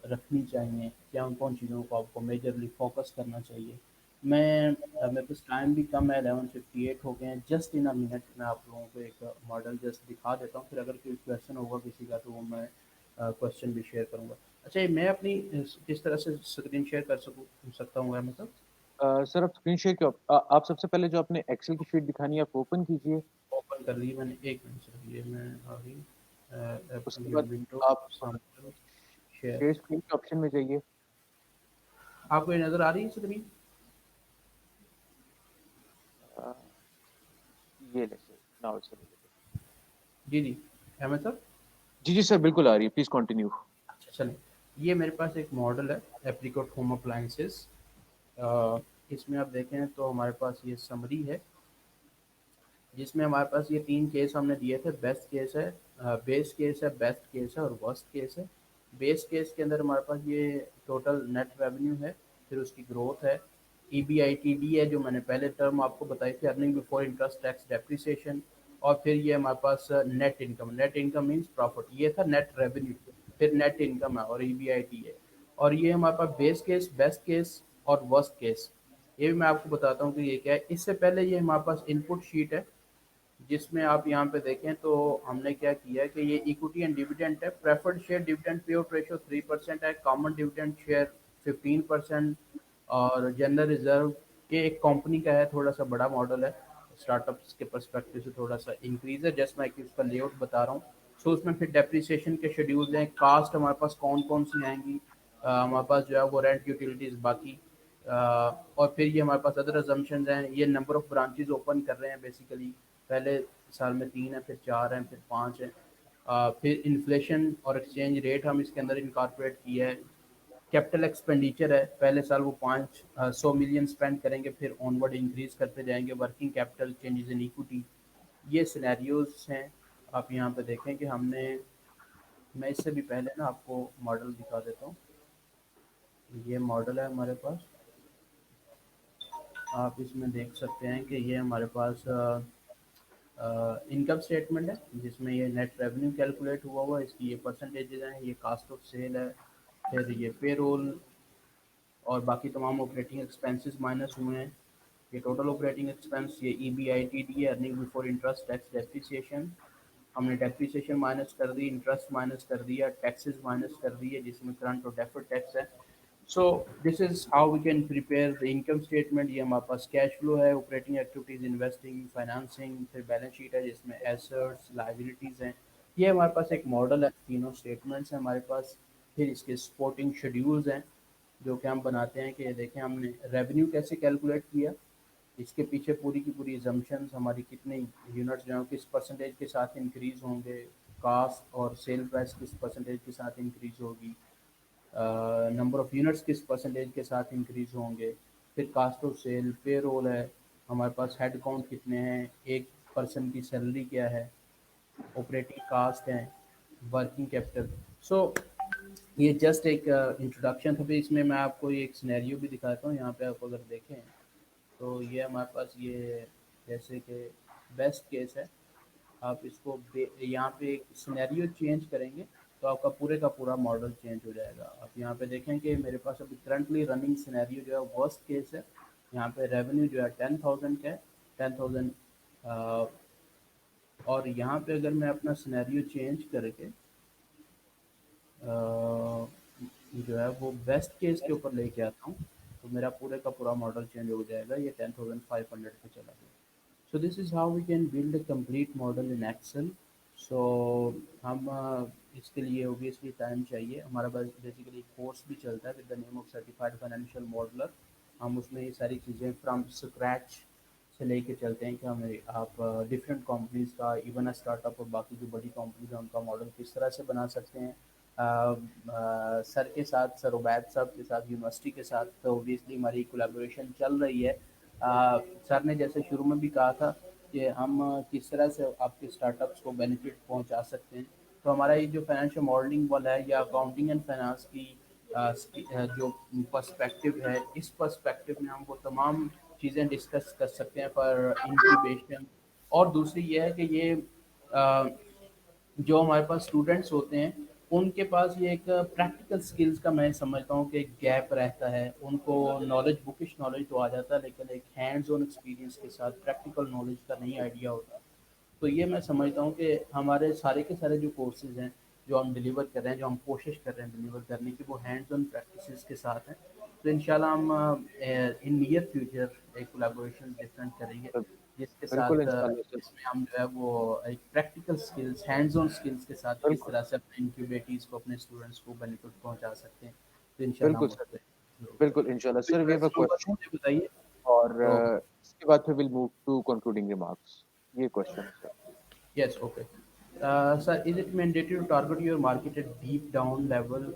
رکھنی چاہیے, کیا کون چیزوں کو آپ کو میجرلی فوکس کرنا چاہیے. میرے پاس ٹائم بھی کم ہے, 11:58 ہو گئے ہیں. جسٹ ان منٹ میں آپ لوگوں کو ایک ماڈل جسٹ دکھا دیتا ہوں, پھر اگر کوئی کویشچن ہوگا کسی کا تو وہ میں کویشچن بھی شیئر کروں گا. اچھا, میں اپنی کس طرح سے اسکرین شیئر کر سکتا ہوں مطلب سر آپ اسکرین شیئر کیوں, آپ سب سے پہلے جو اپنے ایکسل کی شیٹ دکھانی ہے آپ اوپن کیجیے. اوپن کر لی میں نے, ایک منٹ سے یہ میں ابھی اس کے بعد ونڈو آپ شیئر. شیئر اسکرین کے آپشن میں جائیے. آپ کو یہ نظر آ رہی ہے اسکرین؟ آ، یہ لے سر, ناؤ سر. جی جی احمد صاحب. جی جی سر بالکل آ رہی ہے, پلیز کنٹینیو. اچھا چلیں, یہ میرے پاس ایک ماڈل ہے ایپریکوٹ ہوم اپلائنسز. اس میں آپ دیکھیں تو ہمارے پاس یہ سمری ہے جس میں ہمارے پاس یہ 3 کیس ہم نے دیے تھے. بیسٹ کیس ہے, بیس کیس ہے, بیسٹ کیس ہے اور ورسٹ کیس ہے. बेस केस के अंदर हमारे पास ये टोटल नेट रेवेन्यू है, फिर उसकी ग्रोथ है, EBITD है जो मैंने पहले टर्म आपको बताई थी, earning before interest tax depreciation, और फिर ये हमारे पास नेट इनकम मीन्स प्रॉफिट, ये था नेट रेवेन्यू, फिर नेट इनकम है और EBIT है। और ये हमारे पास बेस केस, बेस्ट केस और वर्स्ट केस, ये भी मैं आपको बताता हूँ कि ये क्या है। इससे पहले ये हमारे पास इनपुट शीट है, जिसमें आप यहाँ पे देखें तो हमने क्या किया है कि ये इक्विटी एंड डिविडेंड है। Preferred share dividend pay out ratio 3% है, कॉमन डिविडेंड शेयर 15%, और जनरल रिजर्व ये एक कंपनी का है, थोड़ा सा बड़ा मॉडल है, स्टार्टअप्स के पर्सपेक्टिव से थोड़ा सा इंक्रीज है, जस्ट मैं कि उसका लेआउट बता रहा हूँ। सो उसमें फिर डेप्रिसिएशन के शेड्यूल्स हैं, कास्ट हमारे पास कौन कौन सी आएंगी, हमारे पास जो है वो रेंट यूटिलिटीज बाकी, और फिर ये हमारे पास अदर अजम्पशंस हैं, ये नंबर ऑफ ब्रांचेज ओपन कर रहे हैं बेसिकली, पहले साल में 3 है, फिर 4 हैं, फिर 5 हैं, फिर इन्फ्लेशन और एक्सचेंज रेट हम इसके अंदर इनकॉर्पोरेट किया है। कैपिटल एक्सपेंडिचर है, पहले साल वो 500 मिलियन स्पेंड करेंगे, फिर ऑनवर्ड इंक्रीज करते जाएंगे। Working capital changes in equity, ये सिनेरियोज हैं। आप यहाँ पे देखें कि हमने, मैं इससे भी पहले ना आपको मॉडल दिखा देता हूँ। ये मॉडल है हमारे पास, आप इसमें देख सकते हैं कि ये हमारे पास इनकम स्टेटमेंट है, जिसमें ये नेट रेवेन्यू कैलकुलेट हुआ है, इसकी ये परसेंटेजेस हैं, ये कास्ट ऑफ सेल है, फिर ये पेरोल और बाकी तमाम ऑपरेटिंग एक्सपेंसेस माइनस हुए हैं। ये टोटल ऑपरेटिंग एक्सपेंस, ये EBITD है, earning before interest tax depreciation, हमने डेप्रिसिएशन माइनस कर दी, इंटरेस्ट माइनस कर दिया, टैक्सेस माइनस कर दिए, जिसमें करंट और डेफर्ड टैक्स है। So this is how we can prepare the income statement. ये हमारे पास कैश फ्लो है, ऑपरेटिंग एक्टिविटीज, इन्वेस्टिंग, फाइनेंसिंग, फिर बैलेंस शीट है जिसमें एसेट्स, लाइबिलिटीज हैं। ये हमारे पास एक मॉडल है, तीनों स्टेटमेंट्स हैं हमारे पास। फिर इसके सपोर्टिंग शेड्यूल्स हैं जो कि हम बनाते हैं, कि ये देखें हमने रेवेन्यू कैसे कैलकुलेट किया, इसके पीछे पूरी की पूरी assumptions, हमारी कितने यूनिट्स जो हैं किस परसेंटेज के साथ इंक्रीज होंगे, कास्ट और सेल प्राइस किस परसेंटेज के साथ इंक्रीज होगी, नंबर ऑफ यूनिट्स किस परसेंटेज के साथ इंक्रीज होंगे, फिर कास्ट ऑफ सेल, पे रोल है, हमारे पास हेड काउंट कितने हैं, एक पर्सन की सैलरी क्या है, ऑपरेटिंग कास्ट हैं, वर्किंग कैपिटल। सो ये जस्ट एक इंट्रोडक्शन था। फिर इसमें मैं आपको ये एक सिनेरियो भी दिखाता हूँ, यहाँ पे आप अगर देखें तो ये हमारे पास ये जैसे कि बेस्ट केस है, आप इसको यहाँ पे एक सिनेरियो चेंज करेंगे तो आपका पूरे का पूरा मॉडल चेंज हो जाएगा। आप यहाँ पे देखें कि मेरे पास अभी करंटली रनिंग सिनेरियो जो है वर्स्ट केस है, यहाँ पे रेवेन्यू जो है 10,000 का है, 10,000, और यहाँ पे अगर मैं अपना सिनेरियो चेंज करके जो है वो बेस्ट केस के ऊपर लेके आता हूँ, तो मेरा पूरे का पूरा मॉडल चेंज हो जाएगा, ये 10,500 पे चला गया। So this is how we can build a complete model in Excel. So हम इसके लिए obviously टाइम चाहिए, हमारा पास बेसिकली कोर्स भी चलता है with the name of certified financial modeller. हम उसमें ये सारी चीज़ें फ्रॉम स्क्रैच से लेके चलते हैं कि हमें आप डिफरेंट कंपनीज का, इवन स्टार्टअप और बाकी जो बड़ी कंपनीज हैं उनका मॉडल किस तरह से बना सकते हैं। सर के साथ, सर उबैद साहब के साथ, यूनिवर्सिटी के साथ तो ओबियसली हमारी कोलैबोरेशन चल रही है। सर ने जैसे शुरू में भी कहा था कि हम किस तरह से आपके स्टार्टअप्स को बेनिफिट पहुंचा सकते हैं, तो हमारा ये जो फाइनेंशियल मॉडलिंग वाला है या अकाउंटिंग एंड फाइनेंस की जो पर्सपेक्टिव है, इस पर्सपेक्टिव में हम वो तमाम चीज़ें डिस्कस कर सकते हैं फॉर इंक्यूबेशन। और दूसरी ये है कि ये अ, जो हमारे पास स्टूडेंट्स होते हैं उनके पास ये एक प्रैक्टिकल स्किल्स का मैं समझता हूँ कि एक गैप रहता है। उनको नॉलेज, बुकिश नॉलेज तो आ जाता है, लेकिन एक हैंड्स ऑन एक्सपीरियंस के साथ प्रैक्टिकल नॉलेज का नहीं आइडिया होता। तो ये मैं समझता हूँ कि हमारे सारे के सारे जो कोर्सेज हैं जो हम डिलीवर कर रहे हैं, जो हम कोशिश कर रहे हैं डिलीवर करने की, वो हैंड्स ऑन प्रैक्टिसेस के साथ हैं। तो इंशाल्लाह हम इन नियर फ्यूचर एक कोलैबोरेशन डिफरेंट करेंगे, जिसके बिल्कुल साथ इंशाल्लाह सर। जिसमें हम जो है वो एक practical skills, hands on skills के साथ किस बिल्कुल, तरह से अपने इंक्यूबेटीज को, अपने स्टूडेंट्स को बेनिफिट पहुंचा सकते हैं, तो इंशाल्लाह बिल्कुल हम सर, उससे जरूर करेंगे। बिल्कुल इंशाल्लाह कोई sir, we have a question होगा तो क्वेश्चन मुझे बताइए। और तो इसके बाद फिर will move to concluding remarks. ये क्वेश्चन है sir. yes, okay. Sir, is it mandatory to target your market at deep down level,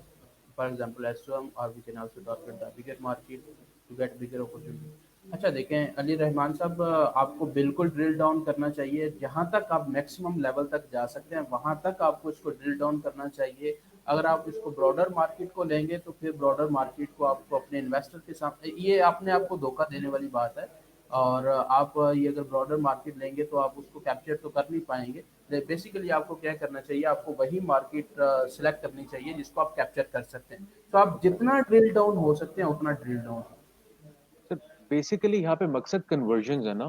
for example, as some, or we can also target the bigger market to get bigger opportunity? अच्छा देखें अली रहमान साहब, आपको बिल्कुल drill down करना चाहिए, जहाँ तक आप मैक्सिमम लेवल तक जा सकते हैं वहाँ तक आपको इसको ड्रिल डाउन करना चाहिए। अगर आप इसको ब्रॉडर मार्केट को लेंगे तो फिर ब्रॉडर मार्केट को आपको अपने इन्वेस्टर के सामने, ये अपने आप को धोखा देने वाली बात है। और आप ये अगर ब्रॉडर मार्केट लेंगे तो आप उसको कैप्चर तो कर नहीं पाएंगे। बेसिकली आपको क्या करना चाहिए, आपको वही मार्केट सिलेक्ट करनी चाहिए जिसको आप कैप्चर कर सकते हैं। तो आप जितना ड्रिल डाउन हो सकते हैं उतना ड्रिल डाउन। सर बेसिकली यहाँ पे मकसद कन्वर्जन है ना,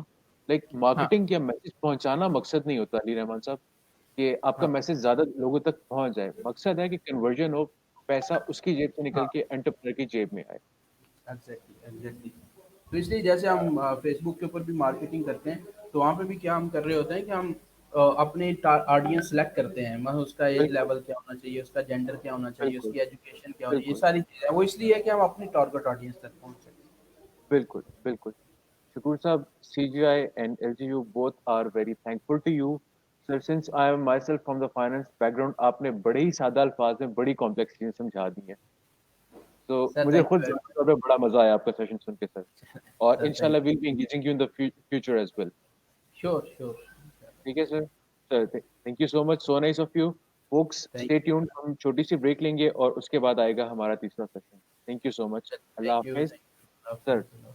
लाइक हाँ मार्केटिंग या मैसेज पहुंचाना मकसद नहीं होता अली रहमान साहब, कि आपका हाँ मैसेज ज्यादा लोगों तक पहुंच जाए। मकसद है कि कन्वर्जन हो, पैसा उसकी जेब से निकल हाँ, के एंटरप्रेन्योर की जेब में आए। Exactly exactly. तो इसलिए जैसे हम फेसबुक के ऊपर भी मार्केटिंग करते हैं, तो वहाँ पे भी क्या हम कर रहे होते हैं कि हम अपने ऑडियंस सेलेक्ट करते हैं, मतलब उसका एज बिल्कुल लेवल क्या होना चाहिए, उसका जेंडर क्या होना चाहिए, बिल्कुल उसकी एजुकेशन क्या होनी, ये बिल्कुल सारी चीज़ें वो इसलिए है कि हम अपनी टारगेट ऑडियंस तक पहुँच सकें। बिल्कुल बिल्कुल। Shakur Saab, CGI and LGU both are very thankful to you. Sir, since I am myself from the finance background, आपने बड़े ही सादा अल्फाज में बड़ी कॉम्प्लेक्स चीजें समझा दी हैं। तो सर मुझे थैंक यू खुद वेरी जाते हुए बड़ा मजा आया आपका सेशन सुन के सर। मच। और सर थैंक इंशाल्लाह will be engaging you in the future as well. Sure sure. ठीक है sir. Sir thank you so much, so nice of you. Folks thank stay tuned, हम छोटी सी ब्रेक लेंगे और उसके बाद आएगा हमारा तीसरा session. Thank you so much. Allah thank you Hafiz thank sir. You.